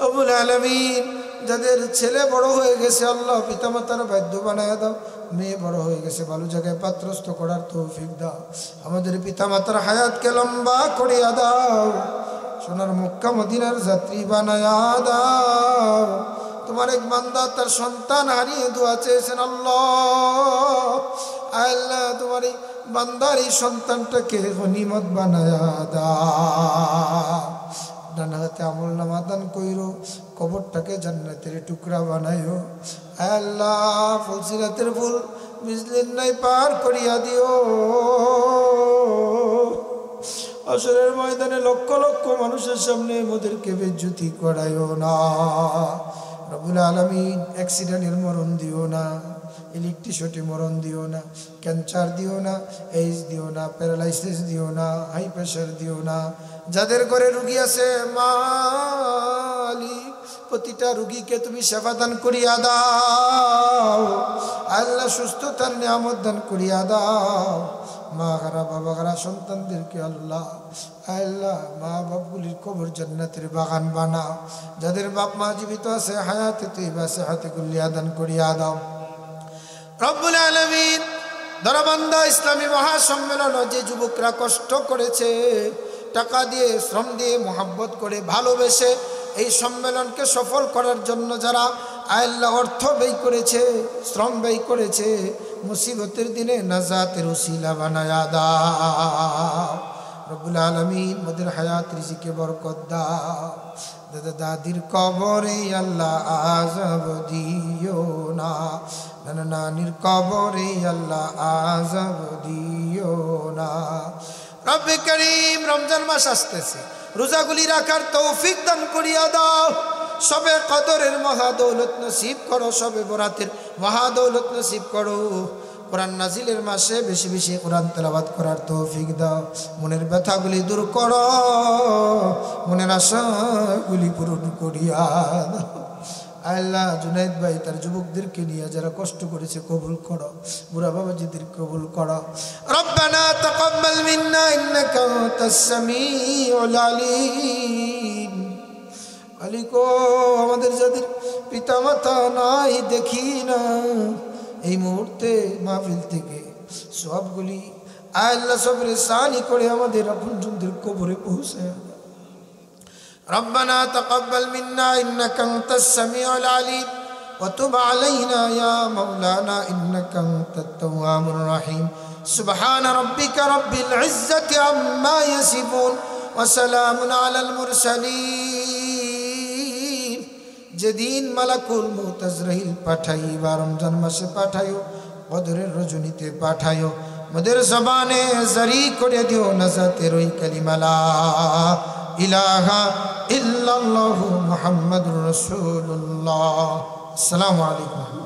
রব্বুল আলামিন যাদের ছেলে বড় হয়ে গেছে আল্লাহ পিতামাতার বাধ্য বানায়া দাও। মেয়ে বড় হয়ে গেছে ভালো জায়গায় পাত্রস্থ করার তৌফিক দাও। আমাদের পিতামাতার হায়াতকে লম্বা করিয়া দাও। সোনার মক্কা মদিনার যাত্রী বানায়া দাও। তোমার এক বান্দা তার সন্তান হারিয়ে দোয়া চেয়েছেন আল্লাহ। আল্লাহ তোমার এই বান্দার এই সন্তানটাকে গনিমত বানায়া দাও। ডান হাতে আমল নামা দান কইরো, কবরটাকে জান্নাতের টুকরা বানাইও। আল্লাহ ফুলসিরাতের ফুল বিজলির নাই পার করিয়া দিও। আসরের ময়দানে লক্ষ লক্ষ মানুষের সামনে মোদেরকে বেজ্জতি করাইও না। রব্বুল আলামিন অ্যাক্সিডেন্টের মরণ দিও না। ইলেকট্রিসিটি মরণ দিও না, ক্যান্সার দিও না, এইডস দিও না, প্যারালাইসিস দিও না, হাই প্রেশার দিও না। যাদের ঘরে রুগী আছে মালিক প্রতিটা রুগীকে তুমি সেবা দান করিয়া দাও আল্লাহ, সুস্থতার নিয়ামত দান করিয়া দাও। মা হারা বাবা হারা সন্তানদেরকে আল্লাহ আল্লাহ মা বাপগুলির কবর জান্নাতের বাগান বানাও। যাদের বাপ মা জীবিত আছে হায়াতে তৈবা সেহাতে কুল্লিয়া দান করিয়া দাও রব্বুল আলামিন। দরবান্দা ইসলামী মহাসম্মেলন যে যুবকরা কষ্ট করেছে, টাকা দিয়ে শ্রম দিয়ে মোহাব্বত করে ভালোবেসে এই সম্মেলনকে সফল করার জন্য যারা আল্লাহ অর্থ ব্যয় করেছে, শ্রম ব্যয় করেছে, মুসিবতের দিনে নাজাতের উসিলা বানায়া দাও রব্বুল আলামিন। মোদের হায়াত রিজিকে বরকত দাও। দাদা দাদির কবরে আল্লাহ আযাব দিও না, নানা নানির কবরে আল্লাহ আযাব দিও না। রব্বে করিম রমজান মাস আসতেছে, রোজাগুলি রাখার তৌফিক দান করিয়া দাও। সবে কদরের মহাদৌলত নসিব করো, সবে বরাতের মহাদৌলত নসিব করো। কোরআন নাজিলের মাসে বেশি বেশি কোরআন তেলাওয়াত করার তৌফিক দাও। মনের ব্যথাগুলি দূর করো, মনের আশাগুলি পূরণ করিয়া দাও আল্লাহ। জুনাইদ ভাই তার যুবকদেরকে নিয়ে যারা কষ্ট করেছে কবুল করো, বুড়া বাবাজিদের কবুল করো। রব্বানা তাকাব্বাল মিন্না ইন্নাকা আনতাস সামিউল আলিম। আলিকো আমাদের যাদের পিতামাতা নাই দেখি না, এই মুহূর্তে মাহফিল থেকে সবগুলি আল্লাহ সবরে সানি করে আমাদের আপনজনদের কবরে পৌঁছায়। ربنا تقبل منا إنك أنت السميع العليم وتب علينا يا مولانا إنك أنت التواب الرحيم سبحان ربك رب العزة عما يصفون وسلام على المرسلين যেদিন মালাকুল মউত আজরাইল পাঠাইবা রমজান মাসে পাঠাইও, বদরের রজনীতে পাঠাইও, মোদের জবানে জারি করে দিও নাজাতের ওই কালিমা লা ইলাহা ইল্লাল্লাহু মুহাম্মাদুর রাসূলুল্লাহ। আসসালামু আলাইকুম।